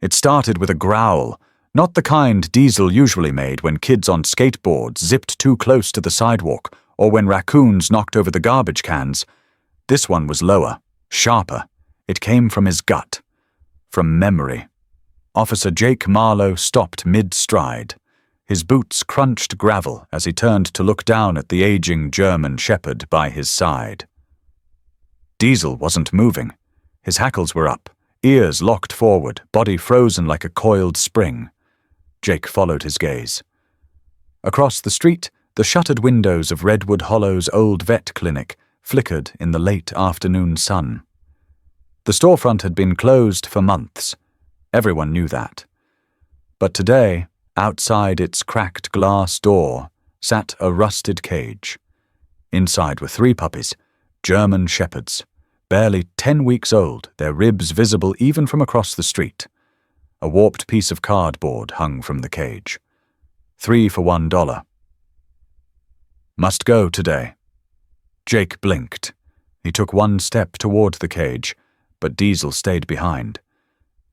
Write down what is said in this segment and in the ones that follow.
It started with a growl, not the kind Diesel usually made when kids on skateboards zipped too close to the sidewalk or when raccoons knocked over the garbage cans. This one was lower, sharper. It came from his gut, from memory. Officer Jake Marlowe stopped mid-stride. His boots crunched gravel as he turned to look down at the aging German shepherd by his side. Diesel wasn't moving. His hackles were up, ears locked forward, body frozen like a coiled spring. Jake followed his gaze. Across the street, the shuttered windows of Redwood Hollow's old vet clinic flickered in the late afternoon sun. The storefront had been closed for months. Everyone knew that. But today, outside its cracked glass door, sat a rusted cage. Inside were 3 puppies, German shepherds, barely 10 weeks old, their ribs visible even from across the street. A warped piece of cardboard hung from the cage. 3 for $1. Must go today. Jake blinked. He took 1 step toward the cage, but Diesel stayed behind.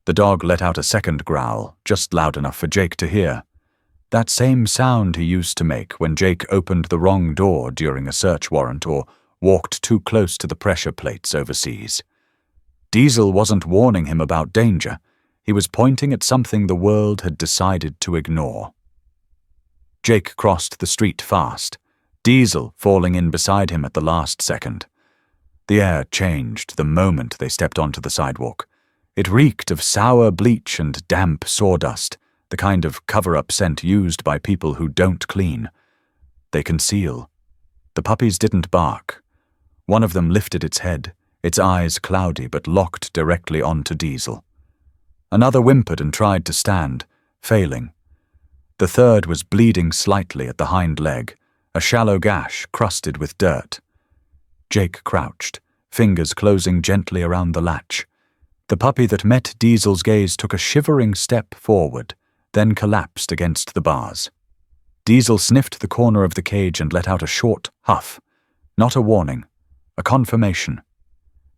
The dog let out a second growl, just loud enough for Jake to hear. That same sound he used to make when Jake opened the wrong door during a search warrant or walked too close to the pressure plates overseas. Diesel wasn't warning him about danger. He was pointing at something the world had decided to ignore. Jake crossed the street fast, Diesel falling in beside him at the last second. The air changed the moment they stepped onto the sidewalk. It reeked of sour bleach and damp sawdust, the kind of cover-up scent used by people who don't clean. They conceal. The puppies didn't bark. One of them lifted its head, its eyes cloudy but locked directly onto Diesel. Another whimpered and tried to stand, failing. The third was bleeding slightly at the hind leg, a shallow gash crusted with dirt. Jake crouched, fingers closing gently around the latch. The puppy that met Diesel's gaze took a shivering step forward, then collapsed against the bars. Diesel sniffed the corner of the cage and let out a short huff. Not a warning, a confirmation.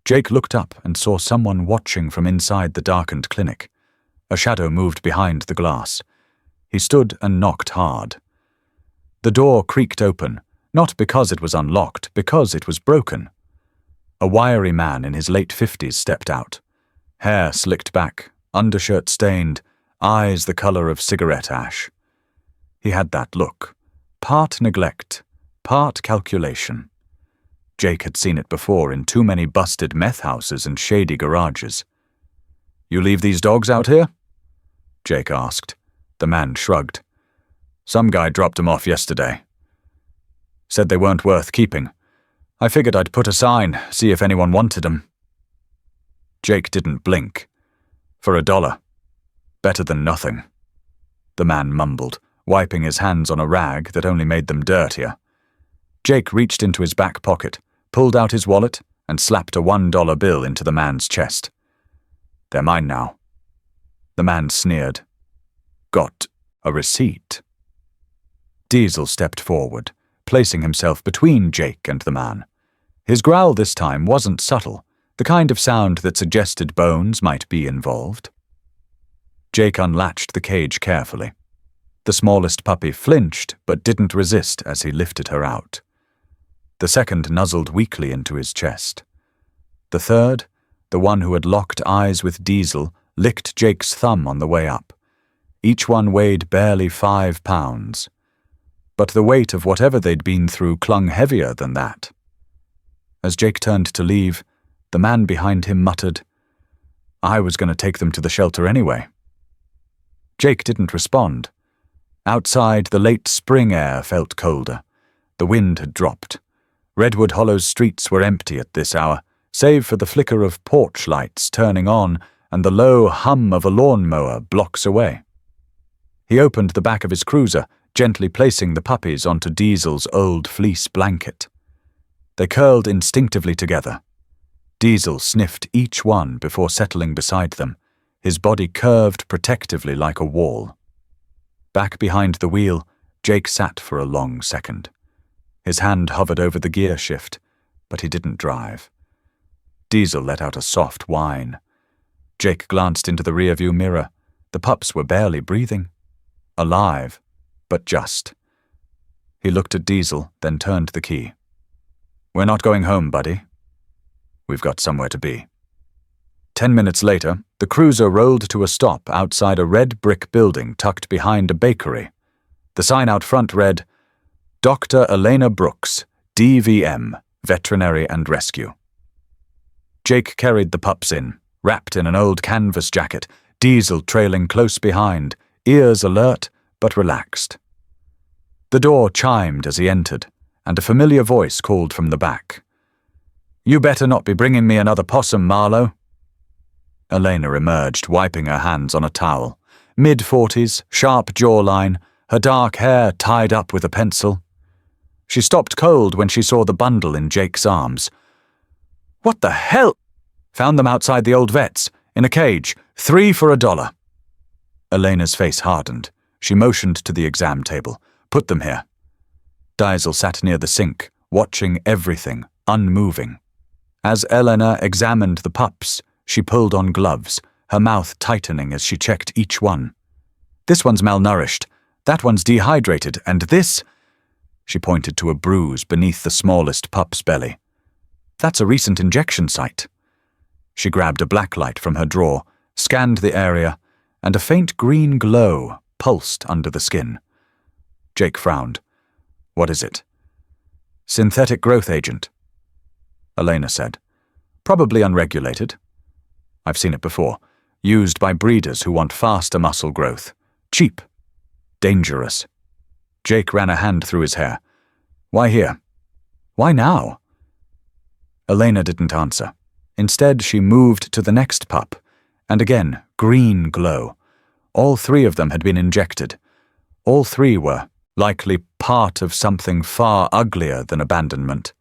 Jake looked up and saw someone watching from inside the darkened clinic. A shadow moved behind the glass. He stood and knocked hard. The door creaked open, not because it was unlocked, because it was broken. A wiry man in his late 50s stepped out. Hair slicked back, undershirt stained, eyes the color of cigarette ash. He had that look, part neglect, part calculation. Jake had seen it before in too many busted meth houses and shady garages. "You leave these dogs out here?" Jake asked. The man shrugged. "Some guy dropped them off yesterday. Said they weren't worth keeping. I figured I'd put a sign, see if anyone wanted them." Jake didn't blink. "For $1. Better than nothing," the man mumbled, wiping his hands on a rag that only made them dirtier. Jake reached into his back pocket, pulled out his wallet, and slapped a $1 bill into the man's chest. "They're mine now." The man sneered. "Got a receipt?" Diesel stepped forward, placing himself between Jake and the man. His growl this time wasn't subtle, the kind of sound that suggested bones might be involved. Jake unlatched the cage carefully. The smallest puppy flinched but didn't resist as he lifted her out. The second nuzzled weakly into his chest. The third, the one who had locked eyes with Diesel, licked Jake's thumb on the way up. Each one weighed barely 5 pounds. But the weight of whatever they'd been through clung heavier than that. As Jake turned to leave, the man behind him muttered, "I was going to take them to the shelter anyway." Jake didn't respond. Outside, the late spring air felt colder. The wind had dropped. Redwood Hollow's streets were empty at this hour, save for the flicker of porch lights turning on and the low hum of a lawnmower blocks away. He opened the back of his cruiser, gently placing the puppies onto Diesel's old fleece blanket. They curled instinctively together. Diesel sniffed each one before settling beside them, his body curved protectively like a wall. Back behind the wheel, Jake sat for a long second. His hand hovered over the gear shift, but he didn't drive. Diesel let out a soft whine. Jake glanced into the rearview mirror, The pups were barely breathing. Alive, but just. He looked at Diesel, then turned the key. "We're not going home, buddy. We've got somewhere to be." 10 minutes later, the cruiser rolled to a stop outside a red brick building tucked behind a bakery. The sign out front read, "Dr. Elena Brooks, DVM, Veterinary and Rescue." Jake carried the pups in, wrapped in an old canvas jacket, Diesel trailing close behind, ears alert but relaxed. The door chimed as he entered, and a familiar voice called from the back. "You better not be bringing me another possum, Marlowe." Elena emerged, wiping her hands on a towel. Mid-40s, sharp jawline, her dark hair tied up with a pencil. She stopped cold when she saw the bundle in Jake's arms. "What the hell?" "Found them outside the old vet's, in a cage, 3 for $1. Elena's face hardened. She motioned to the exam table. "Put them here." Diesel sat near the sink, watching everything, unmoving. As Elena examined the pups, she pulled on gloves, her mouth tightening as she checked each one. "This one's malnourished, that one's dehydrated, and this—" She pointed to a bruise beneath the smallest pup's belly. "That's a recent injection site." She grabbed a blacklight from her drawer, scanned the area, and a faint green glow pulsed under the skin. Jake frowned. "What is it?" "Synthetic growth agent," Elena said. "Probably unregulated. I've seen it before. Used by breeders who want faster muscle growth. Cheap. Dangerous." Jake ran a hand through his hair. "Why here? Why now?" Elena didn't answer. Instead, she moved to the next pup, and again, green glow. All 3 of them had been injected. All 3 were likely part of something far uglier than abandonment.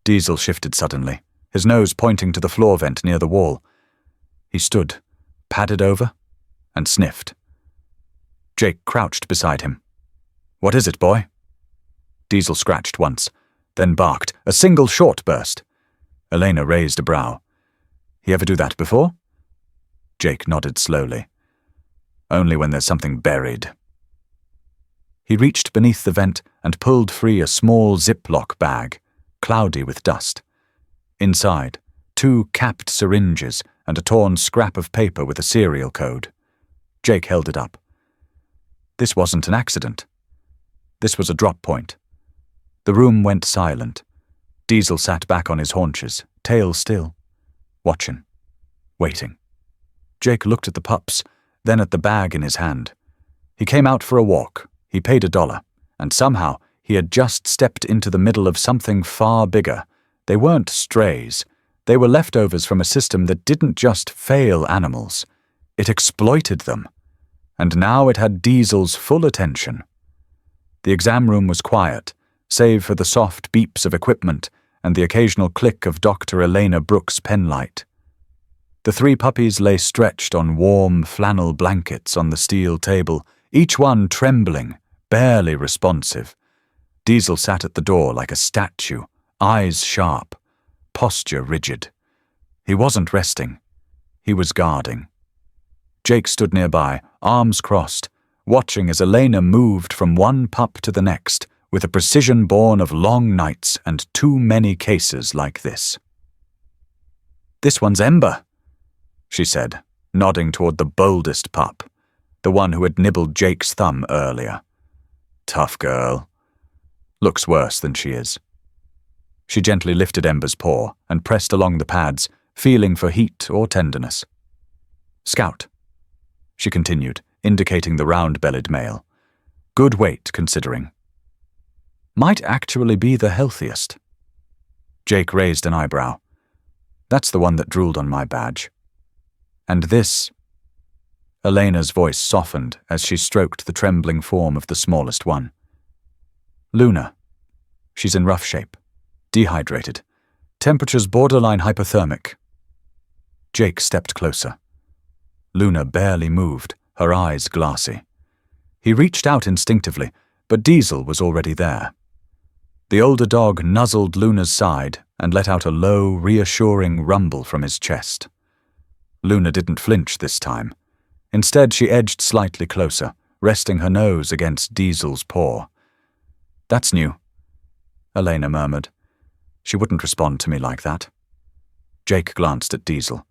Diesel shifted suddenly, his nose pointing to the floor vent near the wall. He stood, padded over, and sniffed. Jake crouched beside him. "What is it, boy?" Diesel scratched once, then barked, a single short burst. Elena raised a brow. "You ever do that before?" Jake nodded slowly. "Only when there's something buried." He reached beneath the vent and pulled free a small Ziploc bag, cloudy with dust. Inside, 2 capped syringes and a torn scrap of paper with a serial code. Jake held it up. This wasn't an accident. This was a drop point. The room went silent. Diesel sat back on his haunches, tail still, watching, waiting. Jake looked at the pups, then at the bag in his hand. He came out for a walk. He paid $1, and somehow he had just stepped into the middle of something far bigger. They weren't strays. They were leftovers from a system that didn't just fail animals. It exploited them. And now it had Diesel's full attention. The exam room was quiet, save for the soft beeps of equipment and the occasional click of Dr. Elena Brooks' penlight. The 3 puppies lay stretched on warm flannel blankets on the steel table, each one trembling, barely responsive. Diesel sat at the door like a statue, eyes sharp, posture rigid. He wasn't resting. He was guarding. Jake stood nearby, arms crossed, watching as Elena moved from one pup to the next, with a precision born of long nights and too many cases like this. "This one's Ember," she said, nodding toward the boldest pup, the one who had nibbled Jake's thumb earlier. "Tough girl. Looks worse than she is." She gently lifted Ember's paw and pressed along the pads, feeling for heat or tenderness. "Scout," she continued, indicating the round-bellied male. "Good weight, considering. Might actually be the healthiest." Jake raised an eyebrow. "That's the one that drooled on my badge. And this—" Elena's voice softened as she stroked the trembling form of the smallest one. "Luna. She's in rough shape. Dehydrated. Temperature's borderline hypothermic." Jake stepped closer. Luna barely moved, her eyes glassy. He reached out instinctively, but Diesel was already there. The older dog nuzzled Luna's side and let out a low, reassuring rumble from his chest. Luna didn't flinch this time. Instead, she edged slightly closer, resting her nose against Diesel's paw. "That's new," Elena murmured. She wouldn't respond to me like that. Jake glanced at Diesel.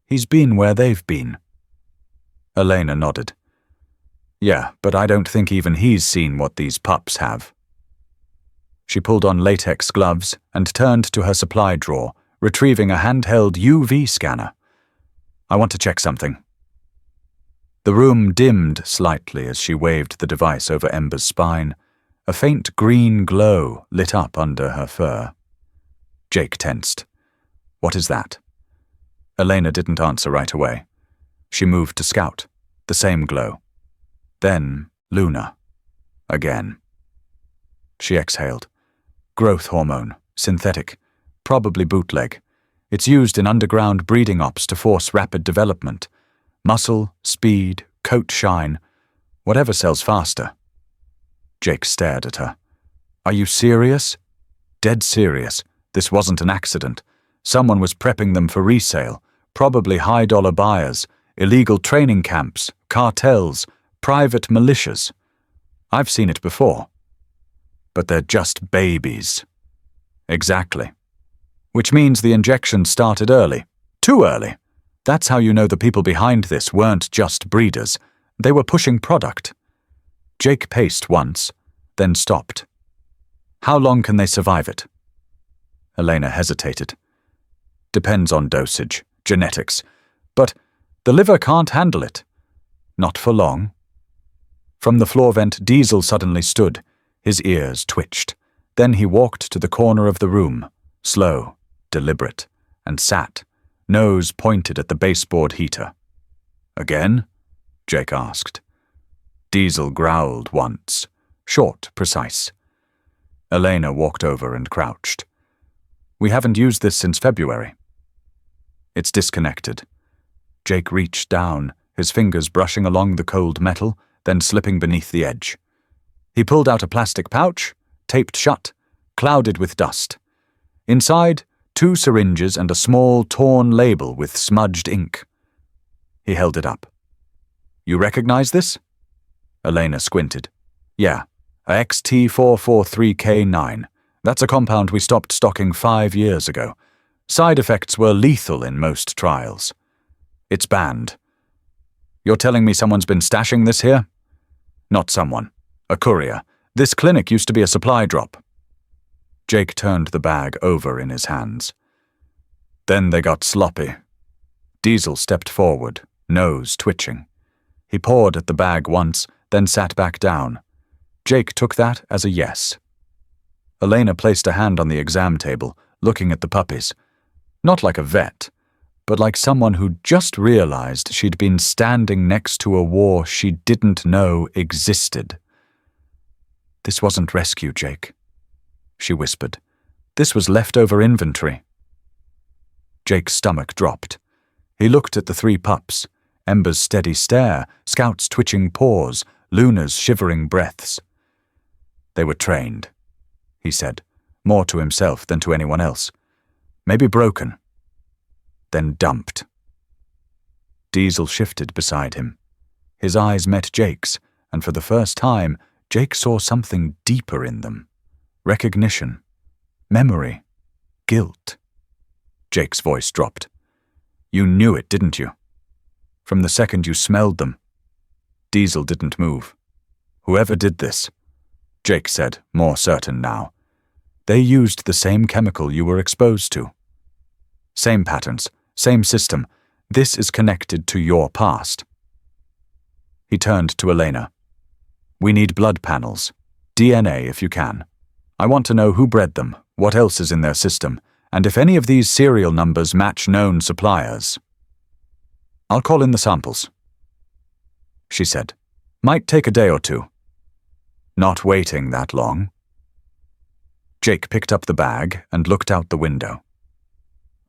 "He's been where they've been." Elena nodded. "Yeah, but I don't think even he's seen what these pups have." She pulled on latex gloves and turned to her supply drawer, retrieving a handheld UV scanner. "I want to check something." The room dimmed slightly as she waved the device over Ember's spine. A faint green glow lit up under her fur. Jake tensed. "What is that?" Elena didn't answer right away. She moved to Scout. The same glow. Then Luna. Again. She exhaled. "Growth hormone. Synthetic. Probably bootleg. It's used in underground breeding ops to force rapid development. Muscle, speed, coat shine. Whatever sells faster." Jake stared at her. "Are you serious?" "Dead serious. This wasn't an accident. Someone was prepping them for resale. Probably high-dollar buyers, illegal training camps, cartels, private militias. I've seen it before. But they're just babies." "Exactly. Which means the injection started early. Too early. That's how you know the people behind this weren't just breeders. They were pushing product." Jake paced once, then stopped. "How long can they survive it?" Elena hesitated. "Depends on dosage, genetics. But the liver can't handle it. Not for long." From the floor vent, Diesel suddenly stood. His ears twitched. Then he walked to the corner of the room, slow, deliberate, and sat, nose pointed at the baseboard heater. "Again?" Jake asked. Diesel growled once, short, precise. Elena walked over and crouched. "We haven't used this since February." "It's disconnected." Jake reached down, his fingers brushing along the cold metal, then slipping beneath the edge. He pulled out a plastic pouch, taped shut, clouded with dust. Inside, 2 syringes and a small, torn label with smudged ink. He held it up. "You recognize this?" Elena squinted. "Yeah, a XT443K9. That's a compound we stopped stocking 5 years ago. Side effects were lethal in most trials. It's banned." "You're telling me someone's been stashing this here?" "Not someone. A courier. This clinic used to be a supply drop." Jake turned the bag over in his hands. "Then they got sloppy." Diesel stepped forward, nose twitching. He pawed at the bag once, then sat back down. Jake took that as a yes. Elena placed a hand on the exam table, looking at the puppies. Not like a vet, but like someone who just realized she'd been standing next to a war she didn't know existed. "This wasn't rescue, Jake," she whispered. "This was leftover inventory." Jake's stomach dropped. He looked at the 3 pups, Ember's steady stare, Scout's twitching paws, Luna's shivering breaths. "They were trained," he said, more to himself than to anyone else. "Maybe broken. Then dumped." Diesel shifted beside him. His eyes met Jake's, and for the first time, Jake saw something deeper in them. Recognition. Memory. Guilt. Jake's voice dropped. "You knew it, didn't you? From the second you smelled them." Diesel didn't move. "Whoever did this," Jake said, more certain now, "they used the same chemical you were exposed to. Same patterns, same system. This is connected to your past." He turned to Elena. "We need blood panels. DNA if you can. I want to know who bred them, what else is in their system, and if any of these serial numbers match known suppliers." "I'll call in the samples," she said. "Might take a day or 2. "Not waiting that long." Jake picked up the bag and looked out the window.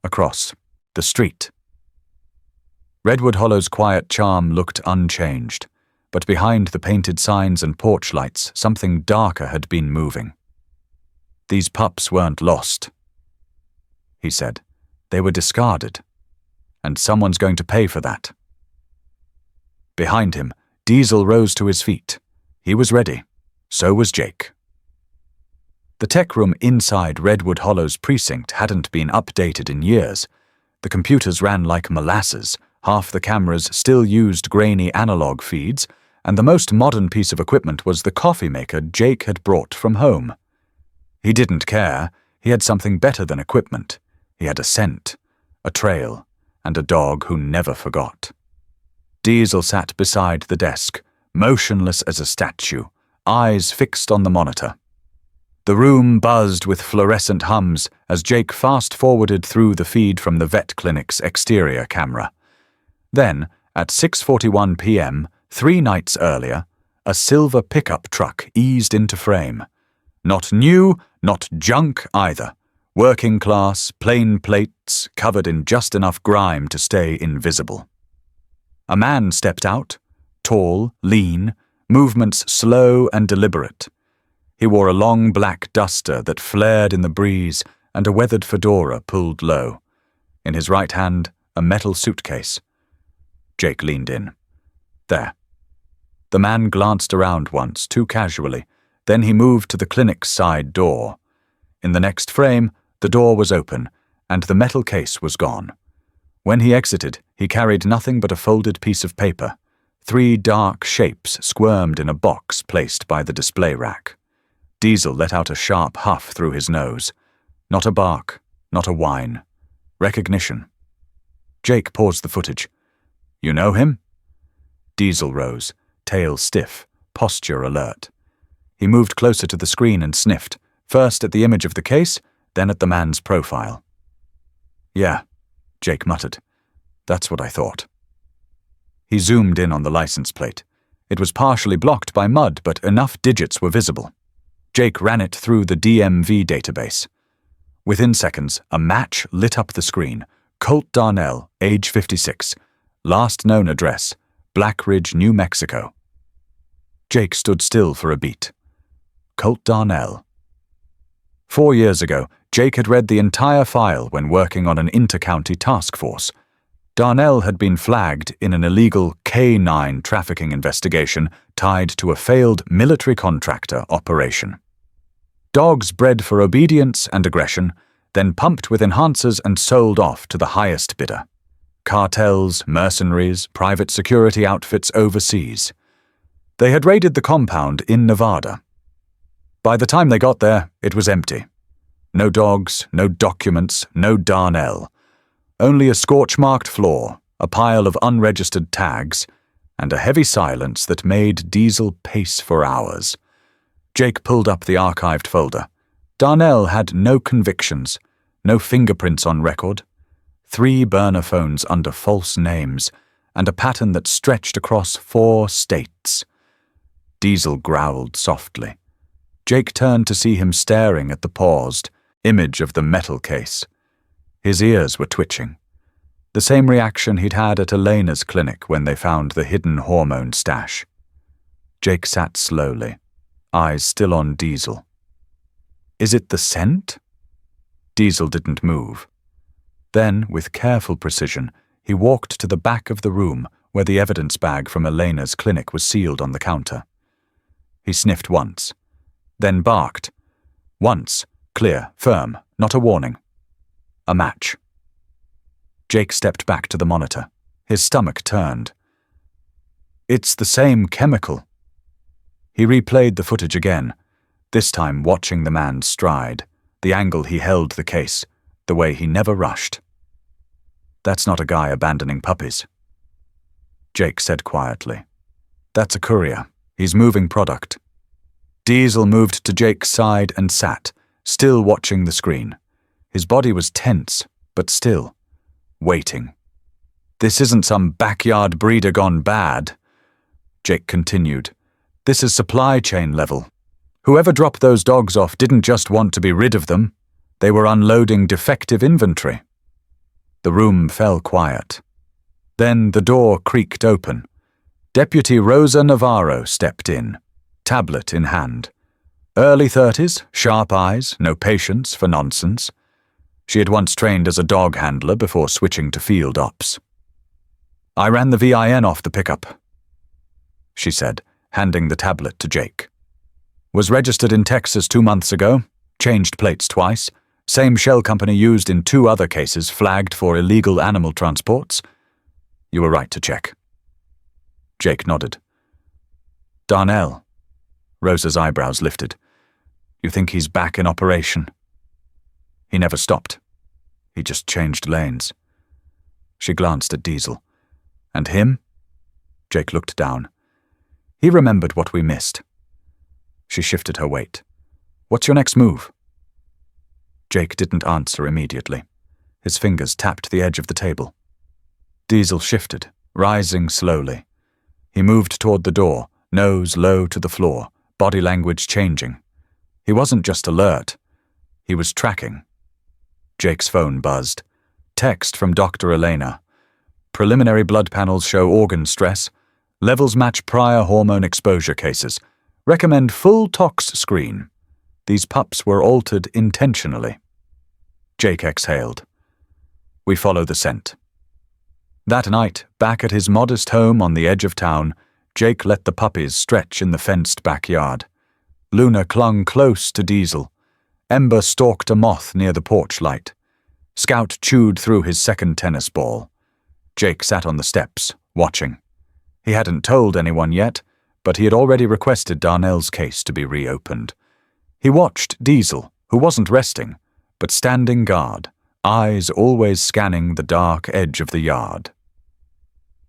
Across the street. Redwood Hollow's quiet charm looked unchanged, but behind the painted signs and porch lights, something darker had been moving. "These pups weren't lost," he said. "They were discarded. And someone's going to pay for that." Behind him, Diesel rose to his feet. He was ready. So was Jake. The tech room inside Redwood Hollow's precinct hadn't been updated in years. The computers ran like molasses, half the cameras still used grainy analog feeds, and the most modern piece of equipment was the coffee maker Jake had brought from home. He didn't care. He had something better than equipment. He had a scent, a trail, and a dog who never forgot. Diesel sat beside the desk, motionless as a statue, eyes fixed on the monitor. The room buzzed with fluorescent hums as Jake fast-forwarded through the feed from the vet clinic's exterior camera. Then, at 6:41 p.m., 3 nights earlier, a silver pickup truck eased into frame. Not new, not junk either. Working class, plain plates, covered in just enough grime to stay invisible. A man stepped out, tall, lean, movements slow and deliberate. He wore a long black duster that flared in the breeze and a weathered fedora pulled low. In his right hand, a metal suitcase. Jake leaned in. There. The man glanced around once, too casually. Then he moved to the clinic's side door. In the next frame, the door was open, and the metal case was gone. When he exited, he carried nothing but a folded piece of paper. 3 dark shapes squirmed in a box placed by the display rack. Diesel let out a sharp huff through his nose. Not a bark, not a whine. Recognition. Jake paused the footage. You know him? Diesel rose, tail stiff, posture alert. He moved closer to the screen and sniffed, first at the image of the case, then at the man's profile. Yeah, Jake muttered. That's what I thought. He zoomed in on the license plate. It was partially blocked by mud, but enough digits were visible. Jake ran it through the DMV database. Within seconds, a match lit up the screen. Colt Darnell, age 56. Last known address, Black Ridge, New Mexico. Jake stood still for a beat. Colt Darnell. 4 years ago, Jake had read the entire file when working on an inter-county task force. Darnell had been flagged in an illegal K-9 trafficking investigation tied to a failed military contractor operation. Dogs bred for obedience and aggression, then pumped with enhancers and sold off to the highest bidder. Cartels, mercenaries, private security outfits overseas. They had raided the compound in Nevada. By the time they got there, it was empty. No dogs, no documents, no Darnell. Only a scorch-marked floor, a pile of unregistered tags, and a heavy silence that made Diesel pace for hours. Jake pulled up the archived folder. Darnell had no convictions, no fingerprints on record, 3 burner phones under false names, and a pattern that stretched across 4 states. Diesel growled softly. Jake turned to see him staring at the paused image of the metal case. His ears were twitching. The same reaction he'd had at Elena's clinic when they found the hidden hormone stash. Jake sat slowly, eyes still on Diesel. Is it the scent? Diesel didn't move. Then, with careful precision, he walked to the back of the room where the evidence bag from Elena's clinic was sealed on the counter. He sniffed once, then barked. Once, clear, firm, not a warning. A match. Jake stepped back to the monitor. His stomach turned. It's the same chemical. He replayed the footage again, this time watching the man's stride, the angle he held the case, the way he never rushed. That's not a guy abandoning puppies. Jake said quietly. That's a courier. He's moving product. Diesel moved to Jake's side and sat, still watching the screen. His body was tense, but still, waiting. This isn't some backyard breeder gone bad. Jake continued. This is supply chain level. Whoever dropped those dogs off didn't just want to be rid of them. They were unloading defective inventory. The room fell quiet. Then the door creaked open. Deputy Rosa Navarro stepped in, tablet in hand. Early 30s, sharp eyes, no patience for nonsense. She had once trained as a dog handler before switching to field ops. I ran the VIN off the pickup. she said, handing the tablet to Jake. Was registered in Texas 2 months ago, changed plates twice, same shell company used in 2 other cases flagged for illegal animal transports. You were right to check. Jake nodded. Darnell. Rosa's eyebrows lifted. You think he's back in operation? He never stopped. He just changed lanes. She glanced at Diesel. And him? Jake looked down. He remembered what we missed. She shifted her weight. What's your next move? Jake didn't answer immediately. His fingers tapped the edge of the table. Diesel shifted, rising slowly. He moved toward the door, nose low to the floor, body language changing. He wasn't just alert. He was tracking. Jake's phone buzzed. Text from Dr. Elena. Preliminary blood panels show organ stress. Levels match prior hormone exposure cases. Recommend full tox screen. These pups were altered intentionally. Jake exhaled. We follow the scent. That night, back at his modest home on the edge of town, Jake let the puppies stretch in the fenced backyard. Luna clung close to Diesel. Ember stalked a moth near the porch light. Scout chewed through his second tennis ball. Jake sat on the steps, watching. He hadn't told anyone yet, but he had already requested Darnell's case to be reopened. He watched Diesel, who wasn't resting, but standing guard, eyes always scanning the dark edge of the yard.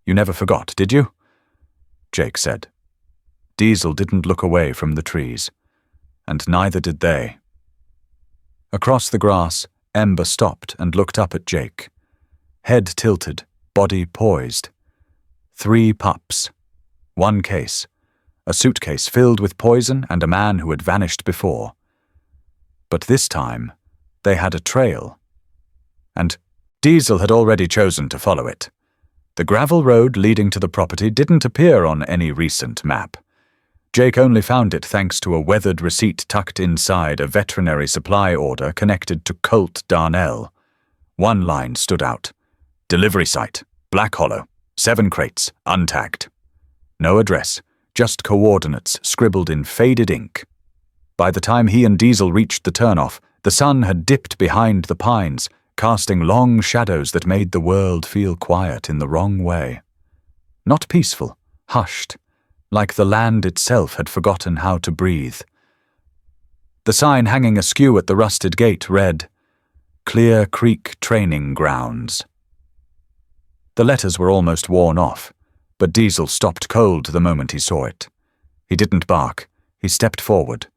You never forgot, did you? Jake said. Diesel didn't look away from the trees, and neither did they. Across the grass, Ember stopped and looked up at Jake. Head tilted, body poised. 3 pups. 1 case. A suitcase filled with poison and a man who had vanished before. But this time, they had a trail. And Diesel had already chosen to follow it. The gravel road leading to the property didn't appear on any recent map. Jake only found it thanks to a weathered receipt tucked inside a veterinary supply order connected to Colt Darnell. One line stood out. Delivery site, Black Hollow, 7 crates, untagged. No address, just coordinates scribbled in faded ink. By the time he and Diesel reached the turnoff, the sun had dipped behind the pines, casting long shadows that made the world feel quiet in the wrong way. Not peaceful, hushed, like the land itself had forgotten how to breathe. The sign hanging askew at the rusted gate read, Clear Creek Training Grounds. The letters were almost worn off, but Diesel stopped cold the moment he saw it. He didn't bark. He stepped forward.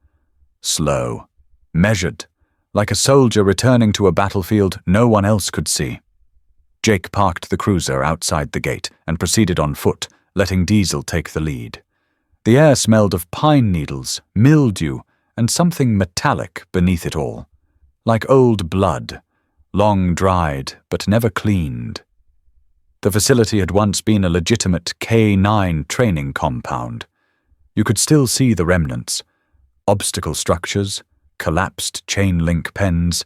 Slow, measured, like a soldier returning to a battlefield no one else could see. Jake parked the cruiser outside the gate and proceeded on foot, letting Diesel take the lead. The air smelled of pine needles, mildew, and something metallic beneath it all, like old blood, long dried but never cleaned. The facility had once been a legitimate K-9 training compound. You could still see the remnants. Obstacle structures, collapsed chain-link pens,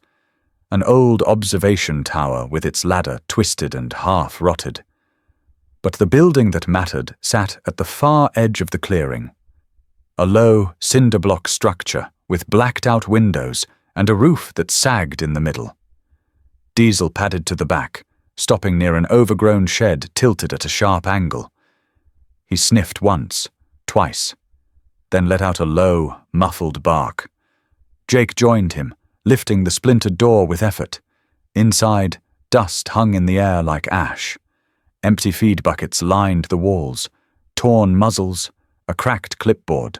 an old observation tower with its ladder twisted and half-rotted. But the building that mattered sat at the far edge of the clearing. A low, cinder-block structure with blacked-out windows and a roof that sagged in the middle. Diesel padded to the back, stopping near an overgrown shed tilted at a sharp angle. He sniffed once, twice, then let out a low, muffled bark. Jake joined him, lifting the splintered door with effort. Inside, dust hung in the air like ash. Empty feed buckets lined the walls, torn muzzles, a cracked clipboard.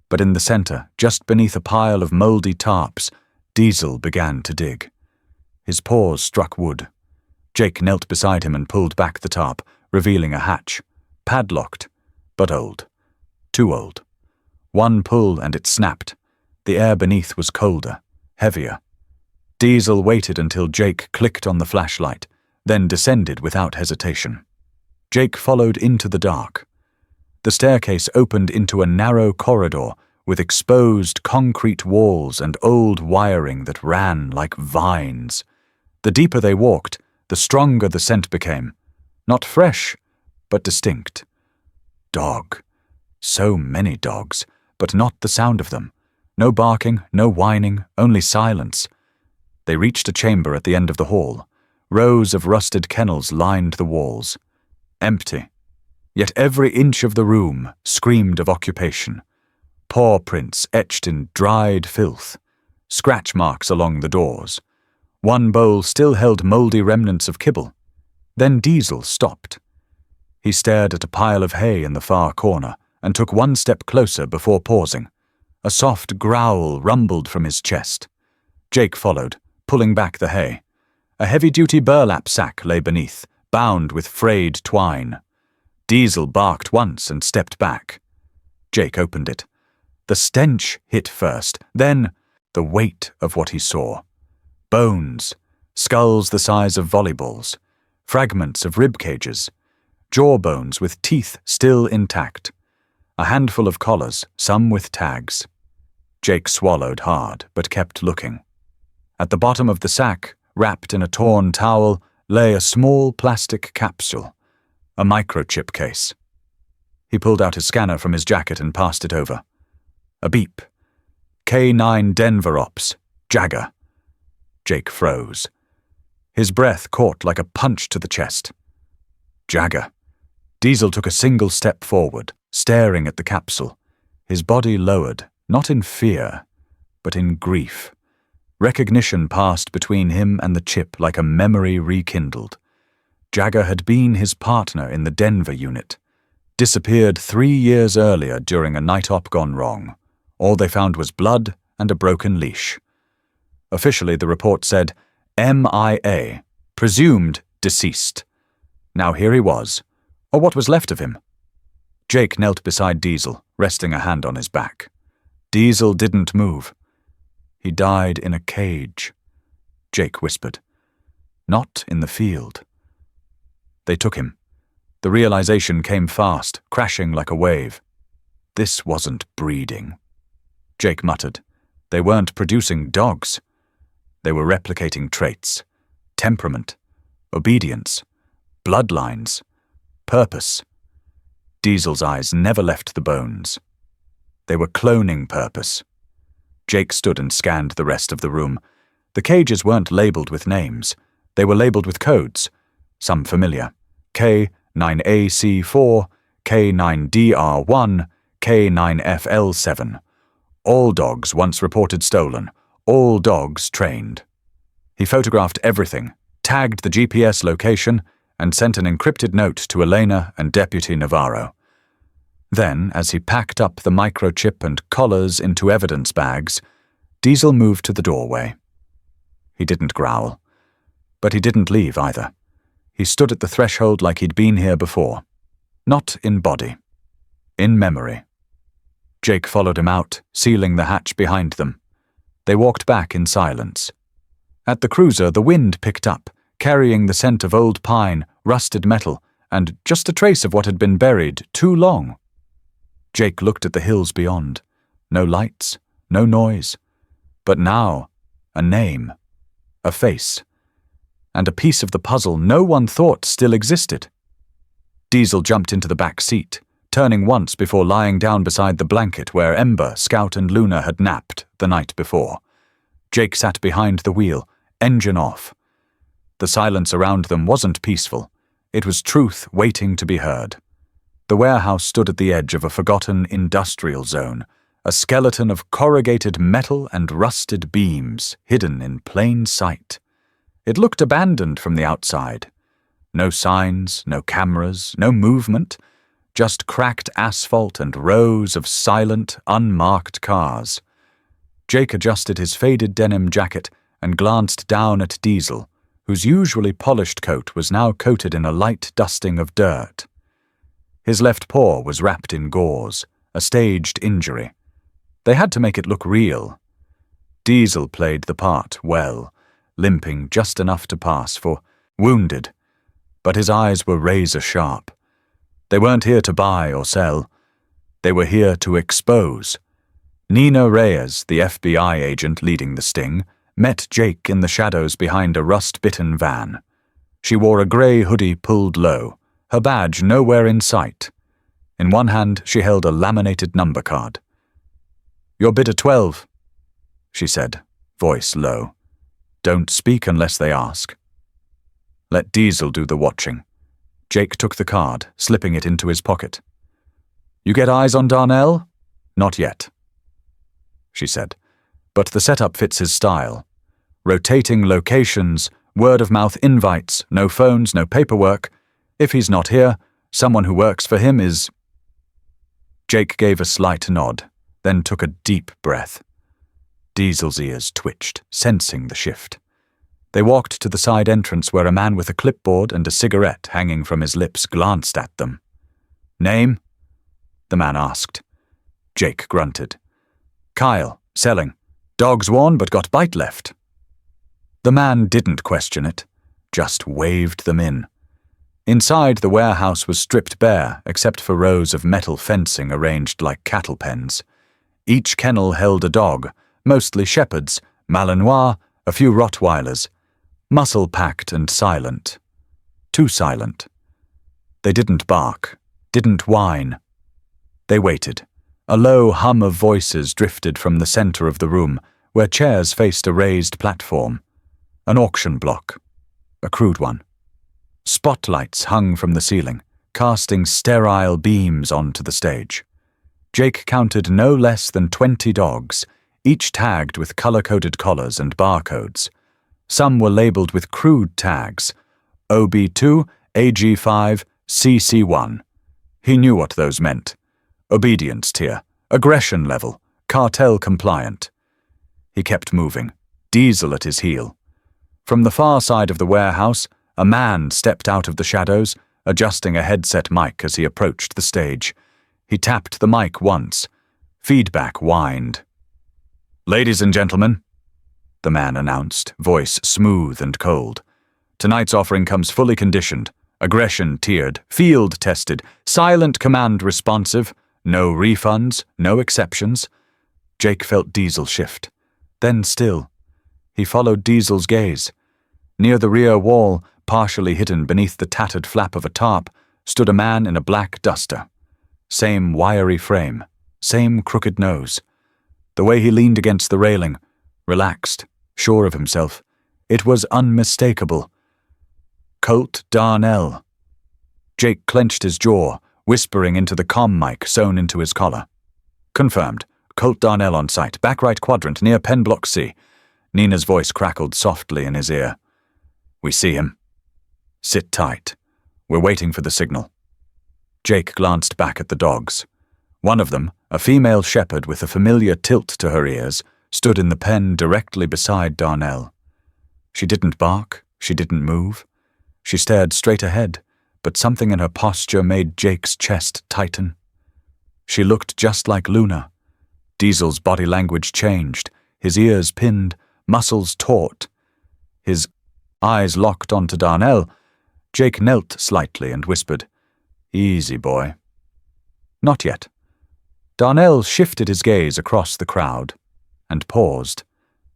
But in the center, just beneath a pile of moldy tarps, Diesel began to dig. His paws struck wood. Jake knelt beside him and pulled back the tarp, revealing a hatch. Padlocked, but old. Too old. One pull and it snapped. The air beneath was colder, heavier. Diesel waited until Jake clicked on the flashlight, then descended without hesitation. Jake followed into the dark. The staircase opened into a narrow corridor with exposed concrete walls and old wiring that ran like vines. The deeper they walked, the stronger the scent became. Not fresh, but distinct. Dog. So many dogs, but not the sound of them. No barking, no whining, only silence. They reached a chamber at the end of the hall. Rows of rusted kennels lined the walls. Empty. Yet every inch of the room screamed of occupation. Paw prints etched in dried filth. Scratch marks along the doors. One bowl still held mouldy remnants of kibble. Then Diesel stopped. He stared at a pile of hay in the far corner and took one step closer before pausing. A soft growl rumbled from his chest. Jake followed, pulling back the hay. A heavy-duty burlap sack lay beneath, bound with frayed twine. Diesel barked once and stepped back. Jake opened it. The stench hit first, then the weight of what he saw. Bones, skulls the size of volleyballs, fragments of rib cages, jawbones with teeth still intact, a handful of collars, some with tags. Jake swallowed hard, but kept looking. At the bottom of the sack, wrapped in a torn towel, lay a small plastic capsule, a microchip case. He pulled out his scanner from his jacket and passed it over. A beep. K9 Denver Ops, Jagger. Jake froze. His breath caught like a punch to the chest. Jagger. Diesel took a single step forward, staring at the capsule. His body lowered, not in fear, but in grief. Recognition passed between him and the chip like a memory rekindled. Jagger had been his partner in the Denver unit. Disappeared 3 years earlier during a night op gone wrong. All they found was blood and a broken leash. Officially, the report said, MIA, presumed deceased. Now here he was, or what was left of him. Jake knelt beside Diesel, resting a hand on his back. Diesel didn't move. He died in a cage, Jake whispered. Not in the field. They took him. The realization came fast, crashing like a wave. This wasn't breeding. Jake muttered. They weren't producing dogs. They were replicating traits, temperament, obedience, bloodlines, purpose. Diesel's eyes never left the bones. They were cloning purpose. Jake stood and scanned the rest of the room. The cages weren't labeled with names. They were labeled with codes, some familiar. K9AC4, K9DR1, K9FL7. All dogs once reported stolen. All dogs trained. He photographed everything, tagged the GPS location, and sent an encrypted note to Elena and Deputy Navarro. Then, as he packed up the microchip and collars into evidence bags, Diesel moved to the doorway. He didn't growl, but he didn't leave either. He stood at the threshold like he'd been here before. Not in body. In memory. Jake followed him out, sealing the hatch behind them. They walked back in silence. At the cruiser, the wind picked up, carrying the scent of old pine, rusted metal, and just a trace of what had been buried too long. Jake looked at the hills beyond. No lights, no noise. But now, a name, a face, and a piece of the puzzle no one thought still existed. Diesel jumped into the back seat, turning once before lying down beside the blanket where Ember, Scout, and Luna had napped the night before. Jake sat behind the wheel, engine off. The silence around them wasn't peaceful. It was truth waiting to be heard. The warehouse stood at the edge of a forgotten industrial zone, a skeleton of corrugated metal and rusted beams hidden in plain sight. It looked abandoned from the outside. No signs, no cameras, no movement, just cracked asphalt and rows of silent, unmarked cars. Jake adjusted his faded denim jacket and glanced down at Diesel, whose usually polished coat was now coated in a light dusting of dirt. His left paw was wrapped in gauze, a staged injury. They had to make it look real. Diesel played the part well, limping just enough to pass for wounded, but his eyes were razor-sharp. They weren't here to buy or sell. They were here to expose. Nina Reyes, the FBI agent leading the sting, met Jake in the shadows behind a rust-bitten van. She wore a grey hoodie pulled low, her badge nowhere in sight. In one hand, she held a laminated number card. "Your bidder 12, she said, voice low. "Don't speak unless they ask. Let Diesel do the watching." Jake took the card, slipping it into his pocket. "You get eyes on Darnell?" "Not yet," she said, "but the setup fits his style. Rotating locations, word-of-mouth invites, no phones, no paperwork. If he's not here, someone who works for him is—" Jake gave a slight nod, then took a deep breath. Diesel's ears twitched, sensing the shift. They walked to the side entrance where a man with a clipboard and a cigarette hanging from his lips glanced at them. "Name?" the man asked. Jake grunted. "Kyle, selling. Dogs worn but got bite left." The man didn't question it, just waved them in. Inside, the warehouse was stripped bare except for rows of metal fencing arranged like cattle pens. Each kennel held a dog, mostly shepherds, Malinois, a few Rottweilers, muscle-packed and silent. Too silent. They didn't bark, didn't whine. They waited. A low hum of voices drifted from the center of the room, where chairs faced a raised platform. An auction block. A crude one. Spotlights hung from the ceiling, casting sterile beams onto the stage. Jake counted no less than 20 dogs, each tagged with color-coded collars and barcodes. Some were labeled with crude tags: OB2, AG5, CC1. He knew what those meant. Obedience tier, aggression level, cartel compliant. He kept moving, Diesel at his heel. From the far side of the warehouse, a man stepped out of the shadows, adjusting a headset mic as he approached the stage. He tapped the mic once. Feedback whined. "Ladies and gentlemen," the man announced, voice smooth and cold. "Tonight's offering comes fully conditioned, aggression tiered, field tested, silent command responsive, no refunds, no exceptions." Jake felt Diesel shift. Then still. He followed Diesel's gaze. Near the rear wall, partially hidden beneath the tattered flap of a tarp, stood a man in a black duster. Same wiry frame, same crooked nose. The way he leaned against the railing, relaxed, sure of himself, it was unmistakable. Colt Darnell. Jake clenched his jaw, whispering into the comm mic sewn into his collar. "Confirmed. Colt Darnell on site, back right quadrant, near pen block C." Nina's voice crackled softly in his ear. "We see him. Sit tight. We're waiting for the signal." Jake glanced back at the dogs. One of them, a female shepherd with a familiar tilt to her ears, stood in the pen directly beside Darnell. She didn't bark, she didn't move. She stared straight ahead, but something in her posture made Jake's chest tighten. She looked just like Luna. Diesel's body language changed, his ears pinned, muscles taut. His eyes locked onto Darnell. Jake knelt slightly and whispered, "Easy, boy." Not yet. Darnell shifted his gaze across the crowd and paused.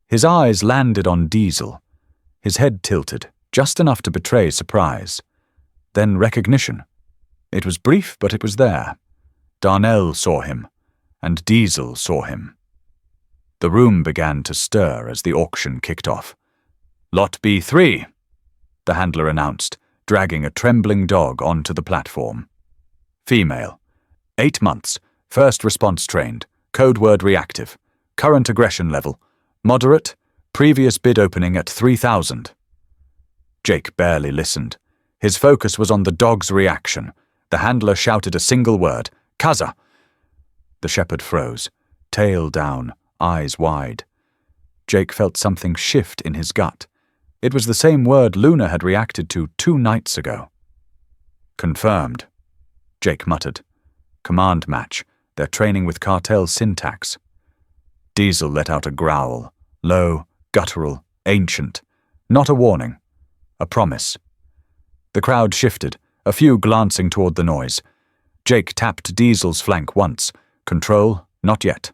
His eyes landed on Diesel. His head tilted, just enough to betray surprise. Then recognition. It was brief, but it was there. Darnell saw him, and Diesel saw him. The room began to stir as the auction kicked off. "Lot B3, the handler announced, dragging a trembling dog onto the platform. Female. 8 months. First response trained. Code word reactive. Current aggression level. Moderate. Previous bid opening at 3,000. Jake barely listened. His focus was on the dog's reaction. The handler shouted a single word. "Kaza!" The shepherd froze, tail down, eyes wide. Jake felt something shift in his gut. It was the same word Luna had reacted to 2 nights ago. "Confirmed," Jake muttered. "Command match. They're training with cartel syntax." Diesel let out a growl, low, guttural, ancient. Not a warning. A promise. The crowd shifted, a few glancing toward the noise. Jake tapped Diesel's flank once. Control, not yet.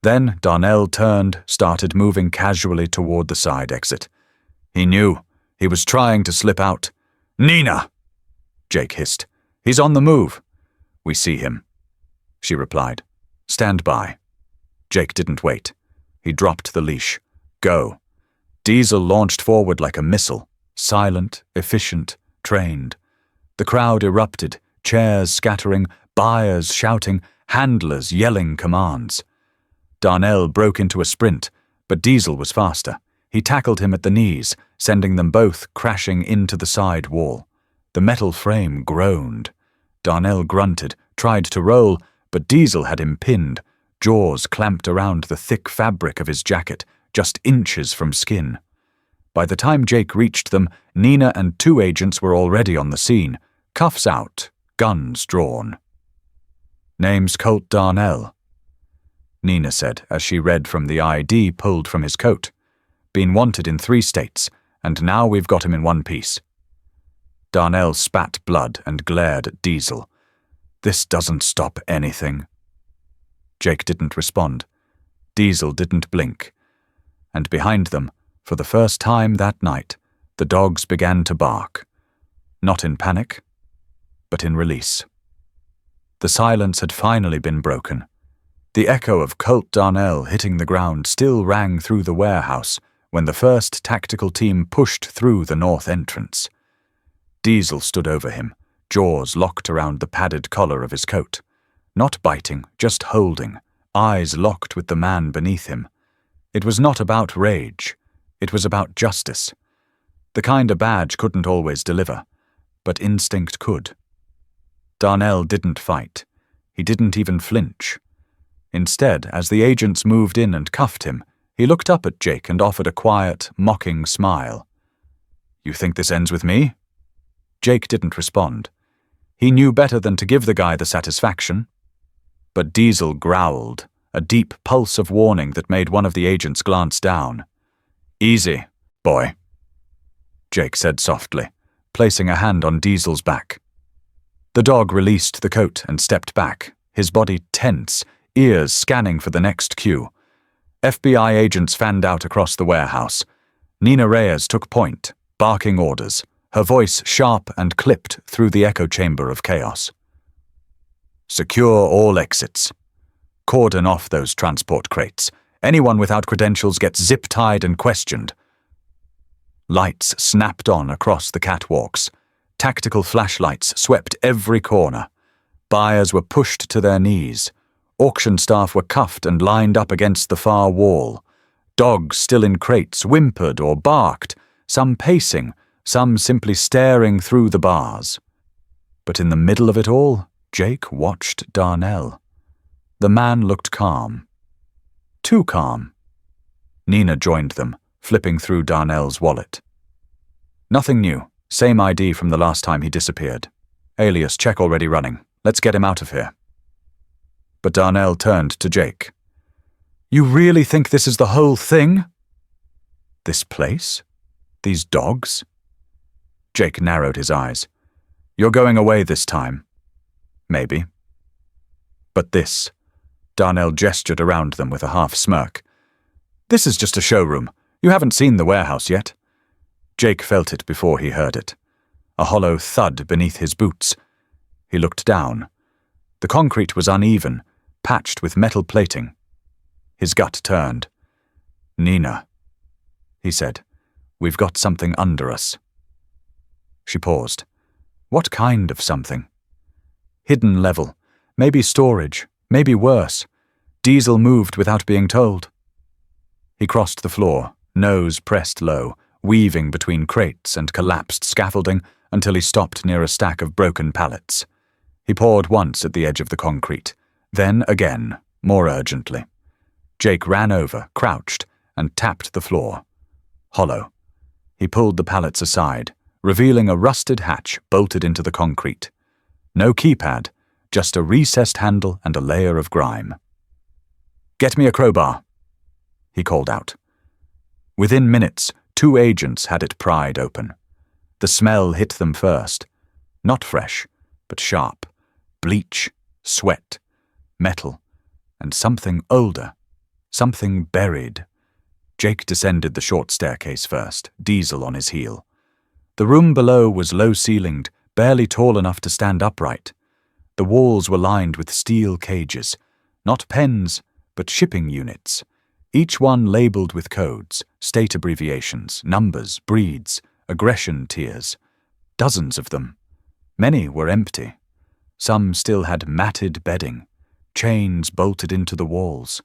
Then Darnell turned, started moving casually toward the side exit. He knew. He was trying to slip out. "Nina!" Jake hissed. "He's on the move." "We see him," she replied. "Stand by." Jake didn't wait. He dropped the leash. "Go." Diesel launched forward like a missile, silent, efficient, trained. The crowd erupted, chairs scattering, buyers shouting, handlers yelling commands. Darnell broke into a sprint, but Diesel was faster. He tackled him at the knees, sending them both crashing into the side wall. The metal frame groaned. Darnell grunted, tried to roll, but Diesel had him pinned, jaws clamped around the thick fabric of his jacket, just inches from skin. By the time Jake reached them, Nina and 2 agents were already on the scene, cuffs out, guns drawn. "Name's Colt Darnell," Nina said as she read from the ID pulled from his coat. "Been wanted in 3 states, and now we've got him in one piece." Darnell spat blood and glared at Diesel. "This doesn't stop anything." Jake didn't respond. Diesel didn't blink. And behind them, for the first time that night, the dogs began to bark. Not in panic, but in release. The silence had finally been broken. The echo of Colt Darnell hitting the ground still rang through the warehouse when the first tactical team pushed through the north entrance. Diesel stood over him, jaws locked around the padded collar of his coat. Not biting, just holding, eyes locked with the man beneath him. It was not about rage. It was about justice. The kind a badge couldn't always deliver, but instinct could. Darnell didn't fight. He didn't even flinch. Instead, as the agents moved in and cuffed him, he looked up at Jake and offered a quiet, mocking smile. "You think this ends with me?" Jake didn't respond. He knew better than to give the guy the satisfaction. But Diesel growled, a deep pulse of warning that made one of the agents glance down. "Easy, boy," Jake said softly, placing a hand on Diesel's back. The dog released the coat and stepped back, his body tense, ears scanning for the next cue. FBI agents fanned out across the warehouse. Nina Reyes took point, barking orders, her voice sharp and clipped through the echo chamber of chaos. "Secure all exits. Cordon off those transport crates. Anyone without credentials gets zip-tied and questioned." Lights snapped on across the catwalks. Tactical flashlights swept every corner. Buyers were pushed to their knees. Auction staff were cuffed and lined up against the far wall. Dogs still in crates whimpered or barked, some pacing, some simply staring through the bars. But in the middle of it all, Jake watched Darnell. The man looked calm. Too calm. Nina joined them, flipping through Darnell's wallet. "Nothing new. Same ID from the last time he disappeared. Alias check already running. Let's get him out of here." But Darnell turned to Jake. "You really think this is the whole thing? This place? These dogs?" Jake narrowed his eyes. "You're going away this time. Maybe. But this," Darnell gestured around them with a half smirk. "This is just a showroom. You haven't seen the warehouse yet." Jake felt it before he heard it. A hollow thud beneath his boots. He looked down. The concrete was uneven, patched with metal plating. His gut turned. "Nina," he said, "we've got something under us." She paused. What kind of something? Hidden level. Maybe storage. Maybe worse. Diesel moved without being told. He crossed the floor, nose pressed low, weaving between crates and collapsed scaffolding until he stopped near a stack of broken pallets. He pawed once at the edge of the concrete, then again, more urgently. Jake ran over, crouched, and tapped the floor. Hollow. He pulled the pallets aside, revealing a rusted hatch bolted into the concrete. No keypad, just a recessed handle and a layer of grime. "Get me a crowbar," he called out. Within minutes, 2 agents had it pried open. The smell hit them first. Not fresh, but sharp. Bleach, sweat, metal, and something older. Something buried. Jake descended the short staircase first, Diesel on his heel. The room below was low-ceilinged, barely tall enough to stand upright. The walls were lined with steel cages, not pens, but shipping units, each one labeled with codes, state abbreviations, numbers, breeds, aggression tiers. Dozens of them. Many were empty. Some still had matted bedding, chains bolted into the walls.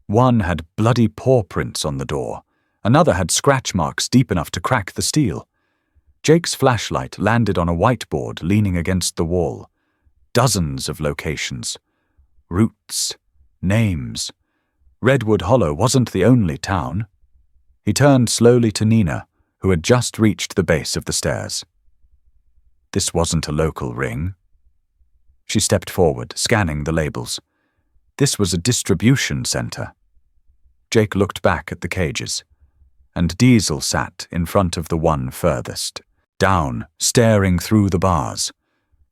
One had bloody paw prints on the door. Another had scratch marks deep enough to crack the steel. Jake's flashlight landed on a whiteboard leaning against the wall. Dozens of locations. Routes. Names. Redwood Hollow wasn't the only town. He turned slowly to Nina, who had just reached the base of the stairs. This wasn't a local ring. She stepped forward, scanning the labels. This was a distribution center. Jake looked back at the cages, and Diesel sat in front of the one furthest, down, staring through the bars.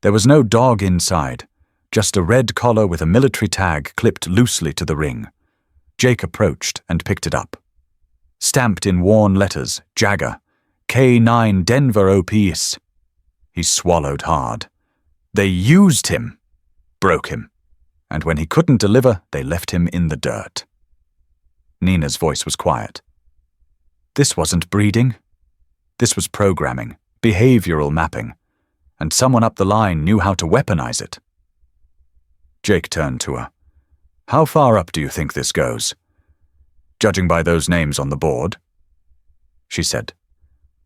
There was no dog inside, just a red collar with a military tag clipped loosely to the ring. Jake approached and picked it up. Stamped in worn letters, Jagger, K9 Denver OPs. He swallowed hard. They used him, broke him, and when he couldn't deliver, they left him in the dirt. Nina's voice was quiet. This wasn't breeding. This was programming, behavioral mapping, and someone up the line knew how to weaponize it. Jake turned to her. How far up do you think this goes? Judging by those names on the board, she said.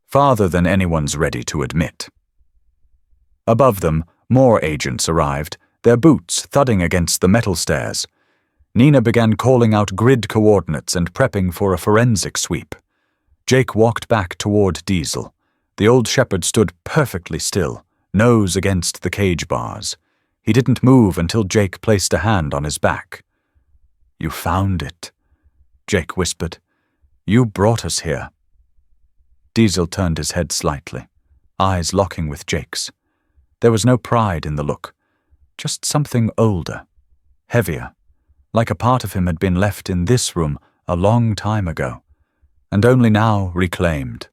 Farther than anyone's ready to admit. Above them, more agents arrived, their boots thudding against the metal stairs. Nina began calling out grid coordinates and prepping for a forensic sweep. Jake walked back toward Diesel. The old shepherd stood perfectly still, nose against the cage bars. He didn't move until Jake placed a hand on his back. You found it, Jake whispered. You brought us here. Diesel turned his head slightly, eyes locking with Jake's. There was no pride in the look, just something older, heavier, like a part of him had been left in this room a long time ago, and only now reclaimed.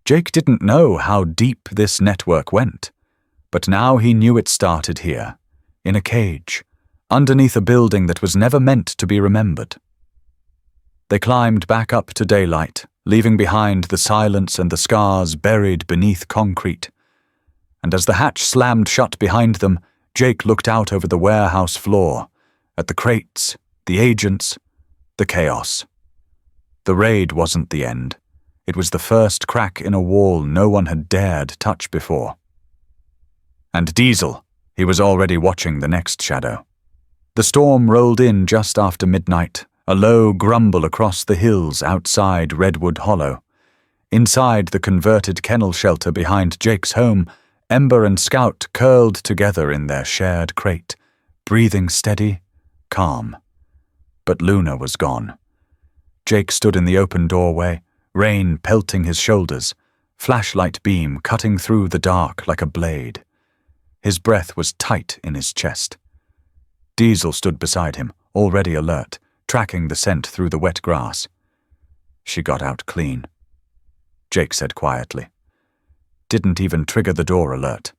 Jake didn't know how deep this network went, but now he knew it started here, in a cage, underneath a building that was never meant to be remembered. They climbed back up to daylight, leaving behind the silence and the scars buried beneath concrete. And as the hatch slammed shut behind them, Jake looked out over the warehouse floor, at the crates, the agents, the chaos. The raid wasn't the end. It was the first crack in a wall no one had dared touch before. And Diesel, he was already watching the next shadow. The storm rolled in just after midnight, a low grumble across the hills outside Redwood Hollow. Inside the converted kennel shelter behind Jake's home, Ember and Scout curled together in their shared crate, breathing steady, calm. But Luna was gone. Jake stood in the open doorway, rain pelting his shoulders, flashlight beam cutting through the dark like a blade. His breath was tight in his chest. Diesel stood beside him, already alert, tracking the scent through the wet grass. She got out clean, Jake said quietly. Didn't even trigger the door alert.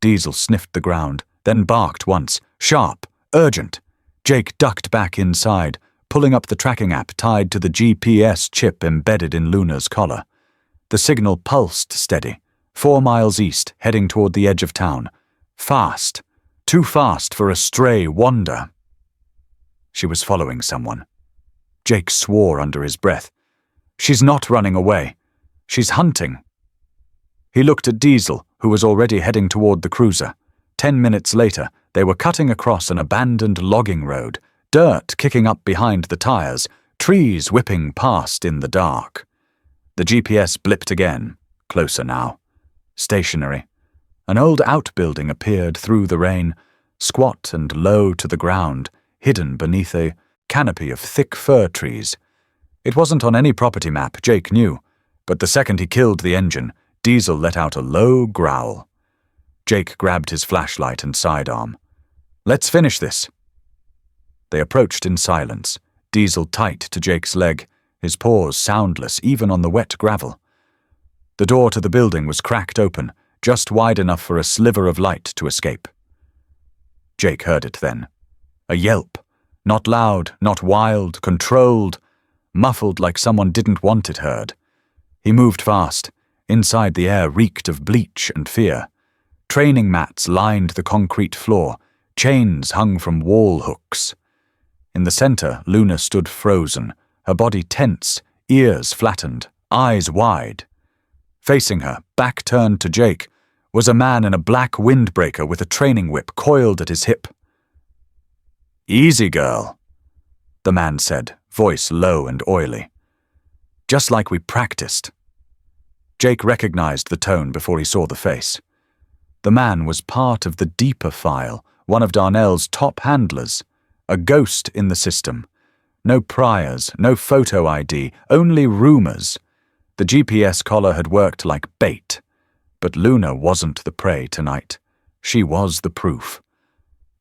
Diesel sniffed the ground, then barked once, sharp, urgent. Jake ducked back inside, pulling up the tracking app tied to the GPS chip embedded in Luna's collar. The signal pulsed steady, 4 miles east, heading toward the edge of town. Fast. Too fast for a stray wander. She was following someone. Jake swore under his breath. She's not running away. She's hunting. He looked at Diesel, who was already heading toward the cruiser. 10 minutes later, they were cutting across an abandoned logging road, dirt kicking up behind the tires, trees whipping past in the dark. The GPS blipped again, closer now. Stationary. An old outbuilding appeared through the rain, squat and low to the ground, hidden beneath a canopy of thick fir trees. It wasn't on any property map, Jake knew, but the second he killed the engine, Diesel let out a low growl. Jake grabbed his flashlight and sidearm. Let's finish this. They approached in silence, Diesel tight to Jake's leg, his paws soundless even on the wet gravel. The door to the building was cracked open, just wide enough for a sliver of light to escape. Jake heard it then. A yelp. Not loud, not wild, controlled, muffled like someone didn't want it heard. He moved fast. Inside, the air reeked of bleach and fear. Training mats lined the concrete floor. Chains hung from wall hooks. In the center, Luna stood frozen, her body tense, ears flattened, eyes wide. Facing her, back turned to Jake, was a man in a black windbreaker with a training whip coiled at his hip. "Easy, girl," the man said, voice low and oily. "Just like we practiced." Jake recognized the tone before he saw the face. The man was part of the deeper file, one of Darnell's top handlers, a ghost in the system. No priors, no photo ID, only rumors. The GPS collar had worked like bait. But Luna wasn't the prey tonight. She was the proof.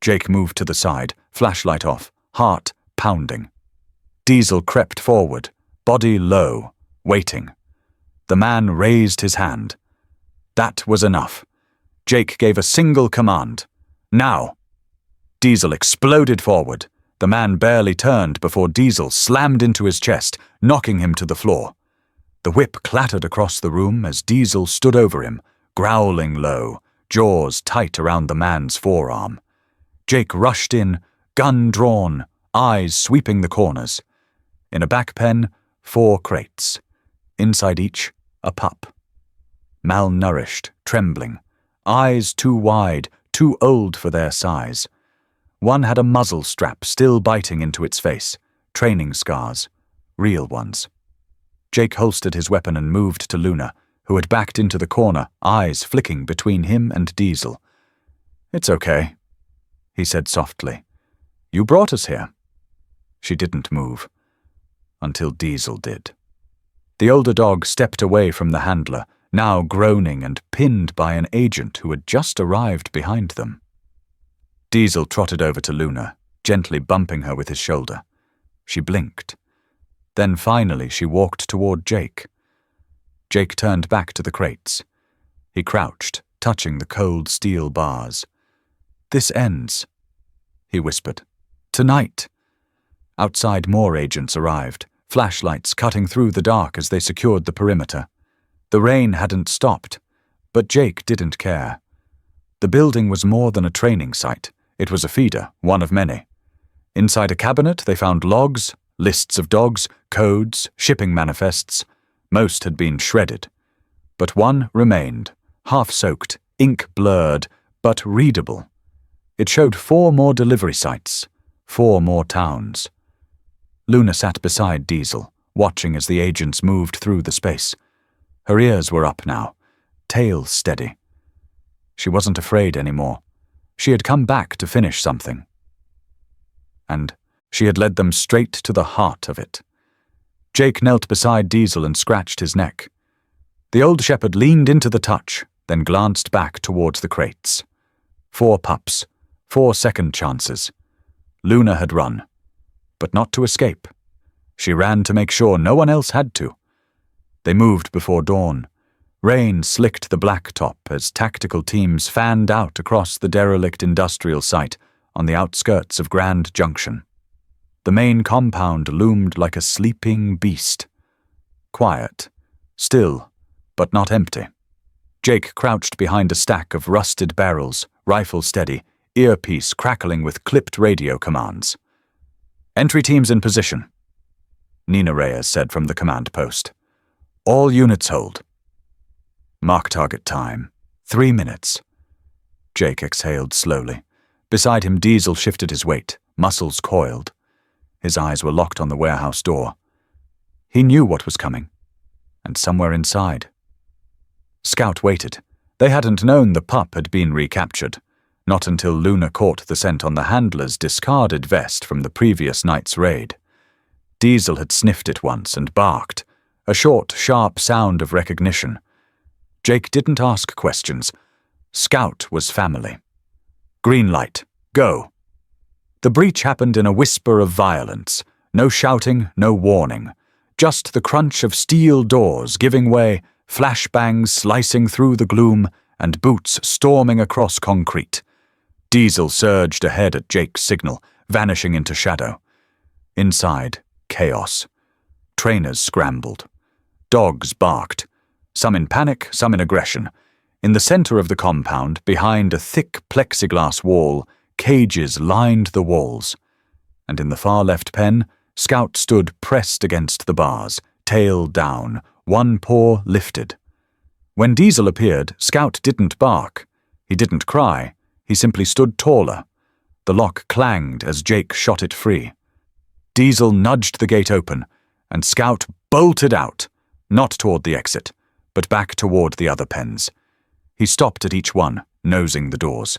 Jake moved to the side, flashlight off, heart pounding. Diesel crept forward, body low, waiting. The man raised his hand. That was enough. Jake gave a single command. "Now!" Diesel exploded forward. The man barely turned before Diesel slammed into his chest, knocking him to the floor. The whip clattered across the room as Diesel stood over him, growling low, jaws tight around the man's forearm. Jake rushed in, gun drawn, eyes sweeping the corners. In a back pen, 4 crates. Inside each, a pup. Malnourished, trembling. Eyes too wide, too old for their size. One had a muzzle strap still biting into its face. Training scars. Real ones. Jake holstered his weapon and moved to Luna, who had backed into the corner, eyes flicking between him and Diesel. "It's okay," he said softly. "You brought us here." She didn't move. Until Diesel did. The older dog stepped away from the handler, now groaning and pinned by an agent who had just arrived behind them. Diesel trotted over to Luna, gently bumping her with his shoulder. She blinked. Then finally she walked toward Jake. Jake turned back to the crates. He crouched, touching the cold steel bars. "This ends," he whispered. "Tonight." Outside, more agents arrived, flashlights cutting through the dark as they secured the perimeter. The rain hadn't stopped, but Jake didn't care. The building was more than a training site. It was a feeder, one of many. Inside a cabinet, they found logs, lists of dogs, codes, shipping manifests. Most had been shredded. But one remained, half-soaked, ink blurred, but readable. It showed 4 more delivery sites, 4 more towns. Luna sat beside Diesel, watching as the agents moved through the space. Her ears were up now, tail steady. She wasn't afraid anymore. She had come back to finish something. And she had led them straight to the heart of it. Jake knelt beside Diesel and scratched his neck. The old shepherd leaned into the touch, then glanced back towards the crates. 4 pups, 4 second chances. Luna had run, but not to escape. She ran to make sure no one else had to. They moved before dawn. Rain slicked the blacktop as tactical teams fanned out across the derelict industrial site on the outskirts of Grand Junction. The main compound loomed like a sleeping beast. Quiet, still, but not empty. Jake crouched behind a stack of rusted barrels, rifle steady, earpiece crackling with clipped radio commands. "Entry teams in position," Nina Reyes said from the command post. "All units hold." "Mark target time. 3 minutes." Jake exhaled slowly. Beside him, Diesel shifted his weight, muscles coiled. His eyes were locked on the warehouse door. He knew what was coming. And somewhere inside. Scout waited. They hadn't known the pup had been recaptured. Not until Luna caught the scent on the handler's discarded vest from the previous night's raid. Diesel had sniffed it once and barked, a short, sharp sound of recognition. Jake didn't ask questions. Scout was family. Green light. Go. The breach happened in a whisper of violence. No shouting, no warning. Just the crunch of steel doors giving way, flashbangs slicing through the gloom, and boots storming across concrete. Diesel surged ahead at Jake's signal, vanishing into shadow. Inside, chaos. Trainers scrambled. Dogs barked, some in panic, some in aggression. In the center of the compound, behind a thick plexiglass wall, cages lined the walls. And in the far left pen, Scout stood pressed against the bars, tail down, one paw lifted. When Diesel appeared, Scout didn't bark. He didn't cry. He simply stood taller. The lock clanged as Jake shot it free. Diesel nudged the gate open, and Scout bolted out, not toward the exit, but back toward the other pens. He stopped at each one, nosing the doors.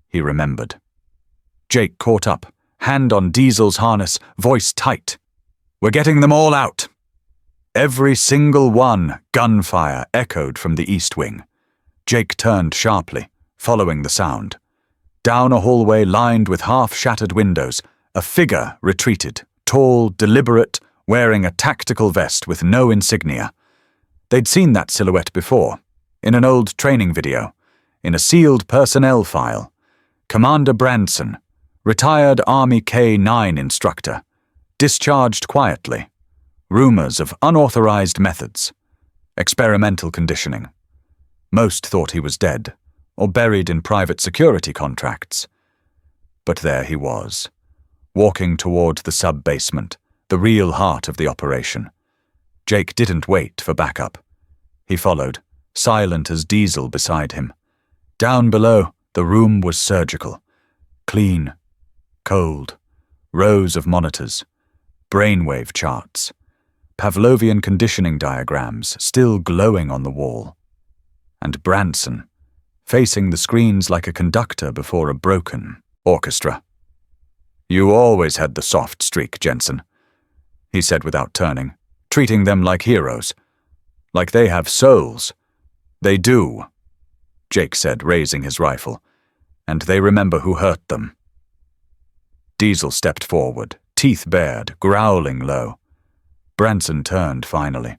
He remembered. Jake caught up, hand on Diesel's harness, voice tight. "We're getting them all out." Every single one, gunfire echoed from the east wing. Jake turned sharply, following the sound. Down a hallway lined with half-shattered windows, a figure retreated, tall, deliberate, wearing a tactical vest with no insignia. They'd seen that silhouette before, in an old training video, in a sealed personnel file. Commander Branson, retired Army K-9 instructor, discharged quietly. Rumors of unauthorized methods. Experimental conditioning. Most thought he was dead, or buried in private security contracts. But there he was, walking toward the sub-basement, the real heart of the operation. Jake didn't wait for backup. He followed, silent as Diesel beside him. Down below, the room was surgical. Clean. Cold. Rows of monitors. Brainwave charts. Pavlovian conditioning diagrams still glowing on the wall. And Branson, facing the screens like a conductor before a broken orchestra. "You always had the soft streak, Jensen," he said without turning, treating them like heroes. "Like they have souls." "They do," Jake said, raising his rifle, "and they remember who hurt them." Diesel stepped forward, teeth bared, growling low. Branson turned finally.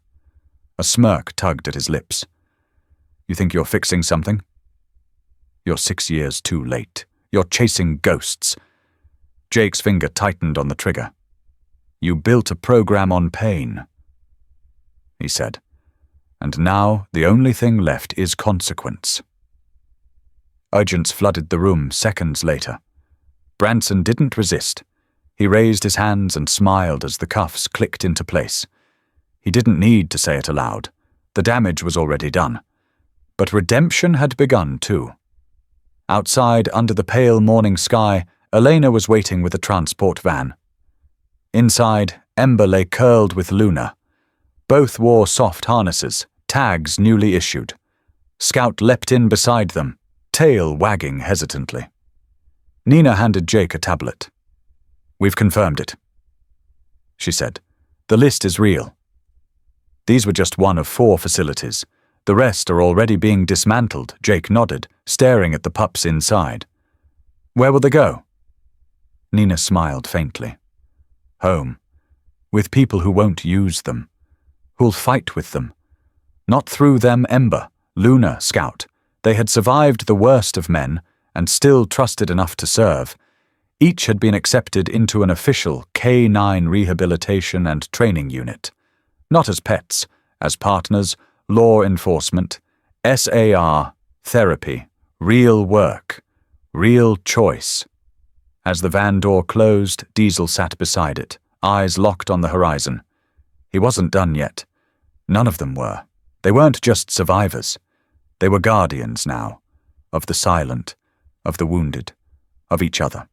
A smirk tugged at his lips. "You think you're fixing something? You're 6 years too late. You're chasing ghosts." Jake's finger tightened on the trigger. "You built a program on pain," he said. "And now the only thing left is consequence." Urgence flooded the room seconds later. Branson didn't resist. He raised his hands and smiled as the cuffs clicked into place. He didn't need to say it aloud. The damage was already done. But redemption had begun too. Outside, under the pale morning sky, Elena was waiting with a transport van. Inside, Ember lay curled with Luna. Both wore soft harnesses, tags newly issued. Scout leapt in beside them, tail wagging hesitantly. Nina handed Jake a tablet. "We've confirmed it," she said. "The list is real." These were just one of 4 facilities. The rest are already being dismantled, Jake nodded, staring at the pups inside. "Where will they go?" Nina smiled faintly. "Home. With people who won't use them. Who'll fight with them. Not through them, Ember, Luna, Scout. They had survived the worst of men and still trusted enough to serve. Each had been accepted into an official K-9 rehabilitation and training unit. Not as pets, as partners, law enforcement, SAR, therapy, real work, real choice. As the van door closed, Diesel sat beside it, eyes locked on the horizon. He wasn't done yet. None of them were. They weren't just survivors. They were guardians now, of the silent, of the wounded, of each other.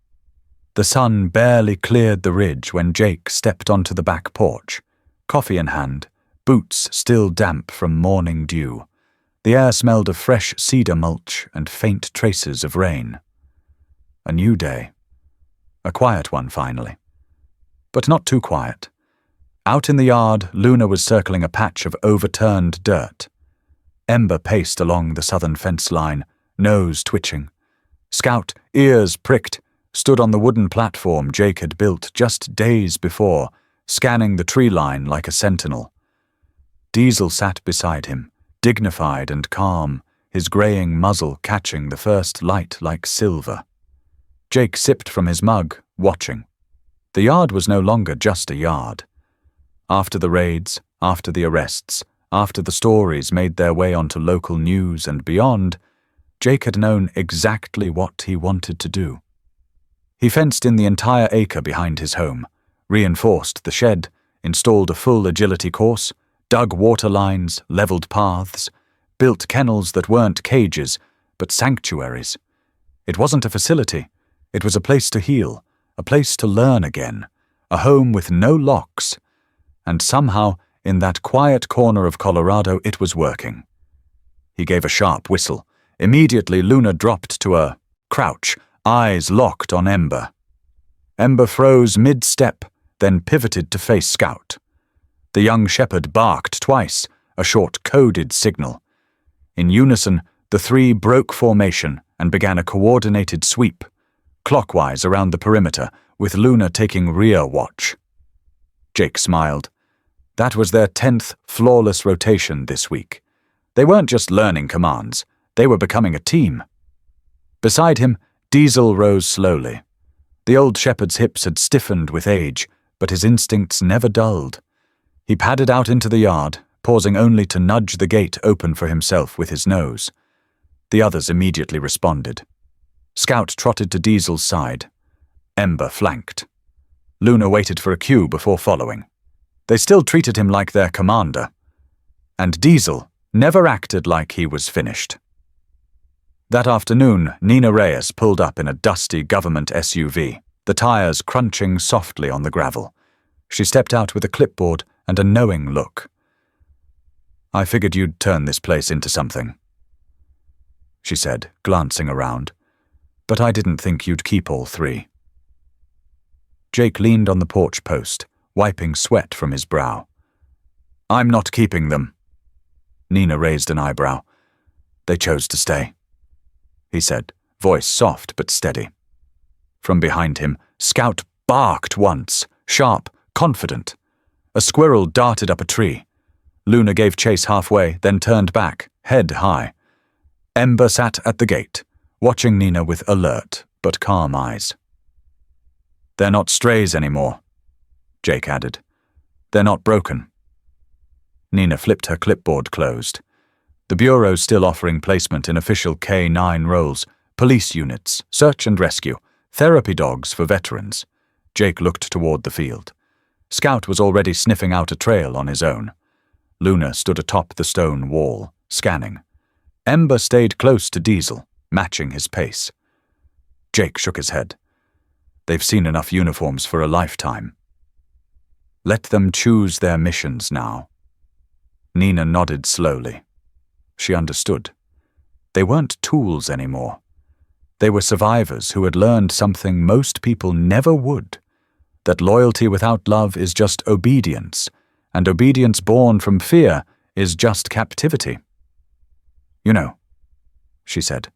The sun barely cleared the ridge when Jake stepped onto the back porch, coffee in hand, boots still damp from morning dew. The air smelled of fresh cedar mulch and faint traces of rain. A new day. A quiet one, finally. But not too quiet. Out in the yard, Luna was circling a patch of overturned dirt. Ember paced along the southern fence line, nose twitching. Scout, ears pricked, stood on the wooden platform Jake had built just days before, scanning the tree line like a sentinel. Diesel sat beside him, dignified and calm, his graying muzzle catching the first light like silver. Jake sipped from his mug, watching. The yard was no longer just a yard. After the raids, after the arrests, after the stories made their way onto local news and beyond, Jake had known exactly what he wanted to do. He fenced in the entire acre behind his home, reinforced the shed, installed a full agility course, dug water lines, leveled paths, built kennels that weren't cages, but sanctuaries. It wasn't a facility. It was a place to heal, a place to learn again, a home with no locks. And somehow, in that quiet corner of Colorado, it was working. He gave a sharp whistle. Immediately, Luna dropped to a crouch, eyes locked on Ember. Ember froze mid-step, then pivoted to face Scout. The young shepherd barked twice, a short coded signal. In unison, the three broke formation and began a coordinated sweep, clockwise around the perimeter, with Luna taking rear watch. Jake smiled. That was their 10th flawless rotation this week. They weren't just learning commands, they were becoming a team. Beside him, Diesel rose slowly. The old shepherd's hips had stiffened with age, but his instincts never dulled. He padded out into the yard, pausing only to nudge the gate open for himself with his nose. The others immediately responded. Scout trotted to Diesel's side. Ember flanked. Luna waited for a cue before following. They still treated him like their commander. And Diesel never acted like he was finished. That afternoon, Nina Reyes pulled up in a dusty government SUV, the tires crunching softly on the gravel. She stepped out with a clipboard and a knowing look. "I figured you'd turn this place into something," she said, glancing around. "But I didn't think you'd keep all three." Jake leaned on the porch post, wiping sweat from his brow. "I'm not keeping them." Nina raised an eyebrow. "They chose to stay," he said, voice soft but steady. From behind him, Scout barked once, sharp, confident. A squirrel darted up a tree. Luna gave chase halfway, then turned back, head high. Ember sat at the gate, watching Nina with alert but calm eyes. "They're not strays anymore," Jake added. "They're not broken." Nina flipped her clipboard closed. The Bureau's still offering placement in official K-9 roles, police units, search and rescue, therapy dogs for veterans. Jake looked toward the field. Scout was already sniffing out a trail on his own. Luna stood atop the stone wall, scanning. Ember stayed close to Diesel, matching his pace. Jake shook his head. "They've seen enough uniforms for a lifetime. Let them choose their missions now." Nina nodded slowly. She understood. They weren't tools anymore. They were survivors who had learned something most people never would, that loyalty without love is just obedience, and obedience born from fear is just captivity. "You know," she said,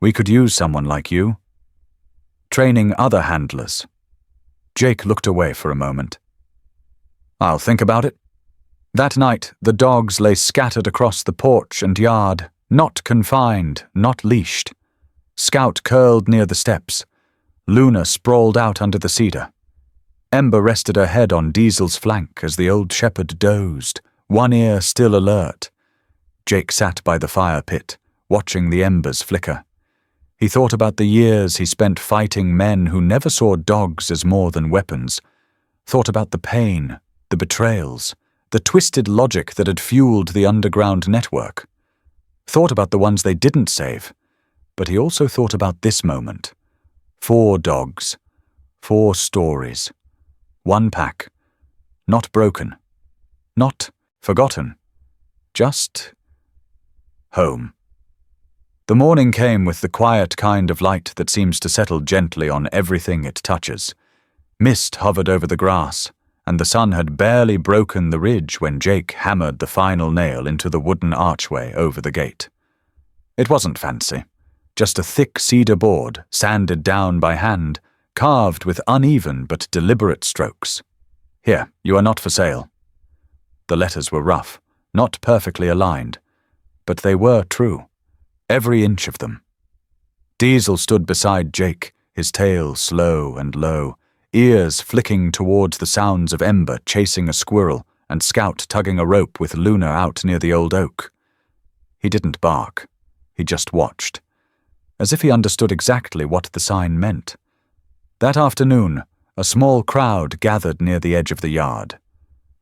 "we could use someone like you. Training other handlers." Jake looked away for a moment. "I'll think about it." That night, the dogs lay scattered across the porch and yard, not confined, not leashed. Scout curled near the steps. Luna sprawled out under the cedar. Ember rested her head on Diesel's flank as the old shepherd dozed, one ear still alert. Jake sat by the fire pit, watching the embers flicker. He thought about the years he spent fighting men who never saw dogs as more than weapons, thought about the pain, the betrayals, the twisted logic that had fueled the underground network. Thought about the ones they didn't save, but he also thought about this moment. 4 dogs, 4 stories, 1 pack, not broken, not forgotten, just home. The morning came with the quiet kind of light that seems to settle gently on everything it touches. Mist hovered over the grass, and the sun had barely broken the ridge when Jake hammered the final nail into the wooden archway over the gate. It wasn't fancy, just a thick cedar board, sanded down by hand, carved with uneven but deliberate strokes. "Here, you are not for sale." The letters were rough, not perfectly aligned, but they were true, every inch of them. Diesel stood beside Jake, his tail slow and low, ears flicking towards the sounds of Ember chasing a squirrel and Scout tugging a rope with Luna out near the old oak. He didn't bark. He just watched, as if he understood exactly what the sign meant. That afternoon, a small crowd gathered near the edge of the yard.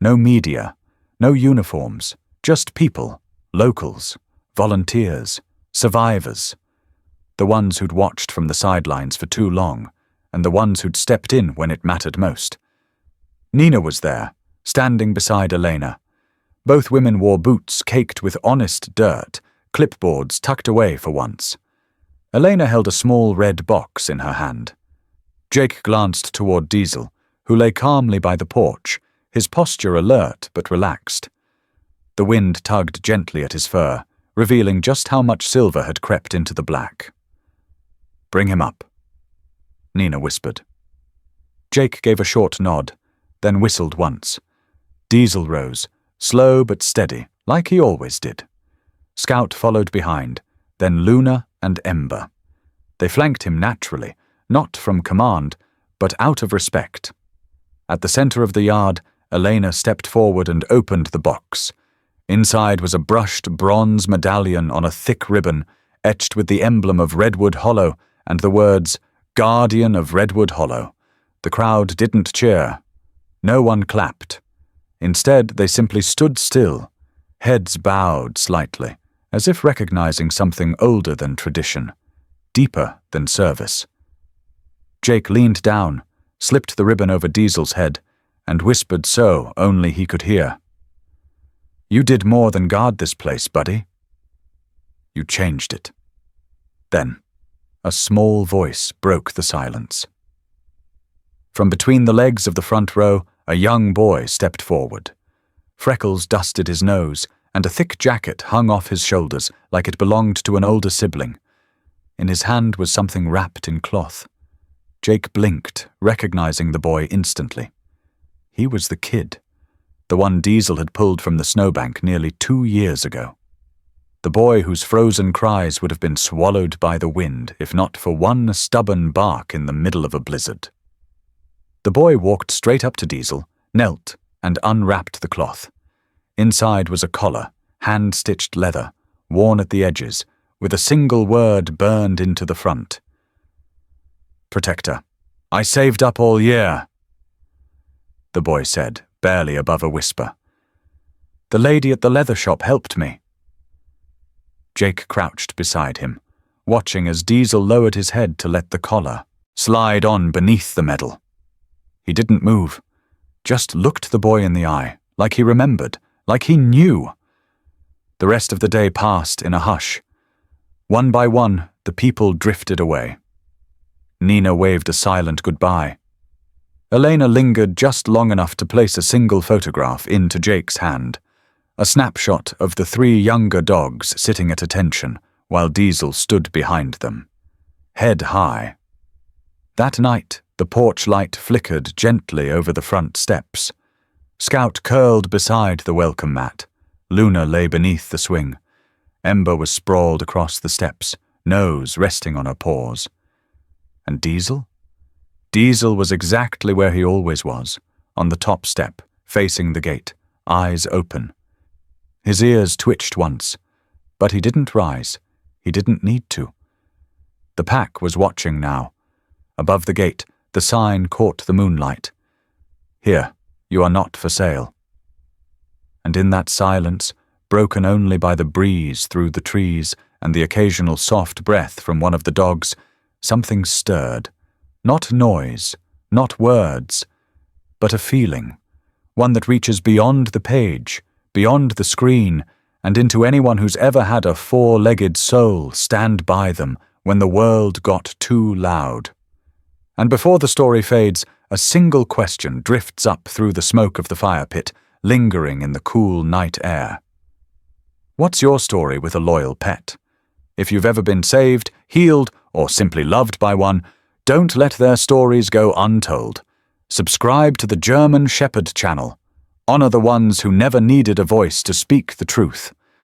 No media, no uniforms, just people, locals, volunteers, survivors. The ones who'd watched from the sidelines for too long, and the ones who'd stepped in when it mattered most. Nina was there, standing beside Elena. Both women wore boots caked with honest dirt, clipboards tucked away for once. Elena held a small red box in her hand. Jake glanced toward Diesel, who lay calmly by the porch, his posture alert but relaxed. The wind tugged gently at his fur, revealing just how much silver had crept into the black. "Bring him up," Nina whispered. Jake gave a short nod, then whistled once. Diesel rose, slow but steady, like he always did. Scout followed behind, then Luna and Ember. They flanked him naturally, not from command, but out of respect. At the center of the yard, Elena stepped forward and opened the box. Inside was a brushed bronze medallion on a thick ribbon, etched with the emblem of Redwood Hollow and the words, "Guardian of Redwood Hollow." The crowd didn't cheer. No one clapped. Instead, they simply stood still, heads bowed slightly, as if recognizing something older than tradition, deeper than service. Jake leaned down, slipped the ribbon over Diesel's head, and whispered so only he could hear. "You did more than guard this place, buddy. You changed it." Then, a small voice broke the silence. From between the legs of the front row, a young boy stepped forward. Freckles dusted his nose, and a thick jacket hung off his shoulders like it belonged to an older sibling. In his hand was something wrapped in cloth. Jake blinked, recognizing the boy instantly. He was the kid, the one Diesel had pulled from the snowbank nearly 2 years ago. The boy whose frozen cries would have been swallowed by the wind if not for one stubborn bark in the middle of a blizzard. The boy walked straight up to Diesel, knelt, and unwrapped the cloth. Inside was a collar, hand-stitched leather, worn at the edges, with a single word burned into the front. "Protector. I saved up all year," the boy said, barely above a whisper. "The lady at the leather shop helped me." Jake crouched beside him, watching as Diesel lowered his head to let the collar slide on beneath the medal. He didn't move, just looked the boy in the eye, like he remembered, like he knew. The rest of the day passed in a hush. One by one, the people drifted away. Nina waved a silent goodbye. Elena lingered just long enough to place a single photograph into Jake's hand, a snapshot of the 3 younger dogs sitting at attention while Diesel stood behind them, head high. That night, the porch light flickered gently over the front steps. Scout curled beside the welcome mat. Luna lay beneath the swing. Ember was sprawled across the steps, nose resting on her paws. And Diesel? Diesel was exactly where he always was, on the top step, facing the gate, eyes open. His ears twitched once, but he didn't rise. He didn't need to. The pack was watching now. Above the gate, the sign caught the moonlight. "Here, you are not for sale." And in that silence, broken only by the breeze through the trees and the occasional soft breath from one of the dogs, something stirred. Not noise, not words, but a feeling, one that reaches beyond the page, beyond the screen, and into anyone who's ever had a 4-legged soul stand by them when the world got too loud. And before the story fades, a single question drifts up through the smoke of the fire pit, lingering in the cool night air. What's your story with a loyal pet? If you've ever been saved, healed, or simply loved by one, don't let their stories go untold. Subscribe to the German Shepherd channel. Honor the ones who never needed a voice to speak the truth.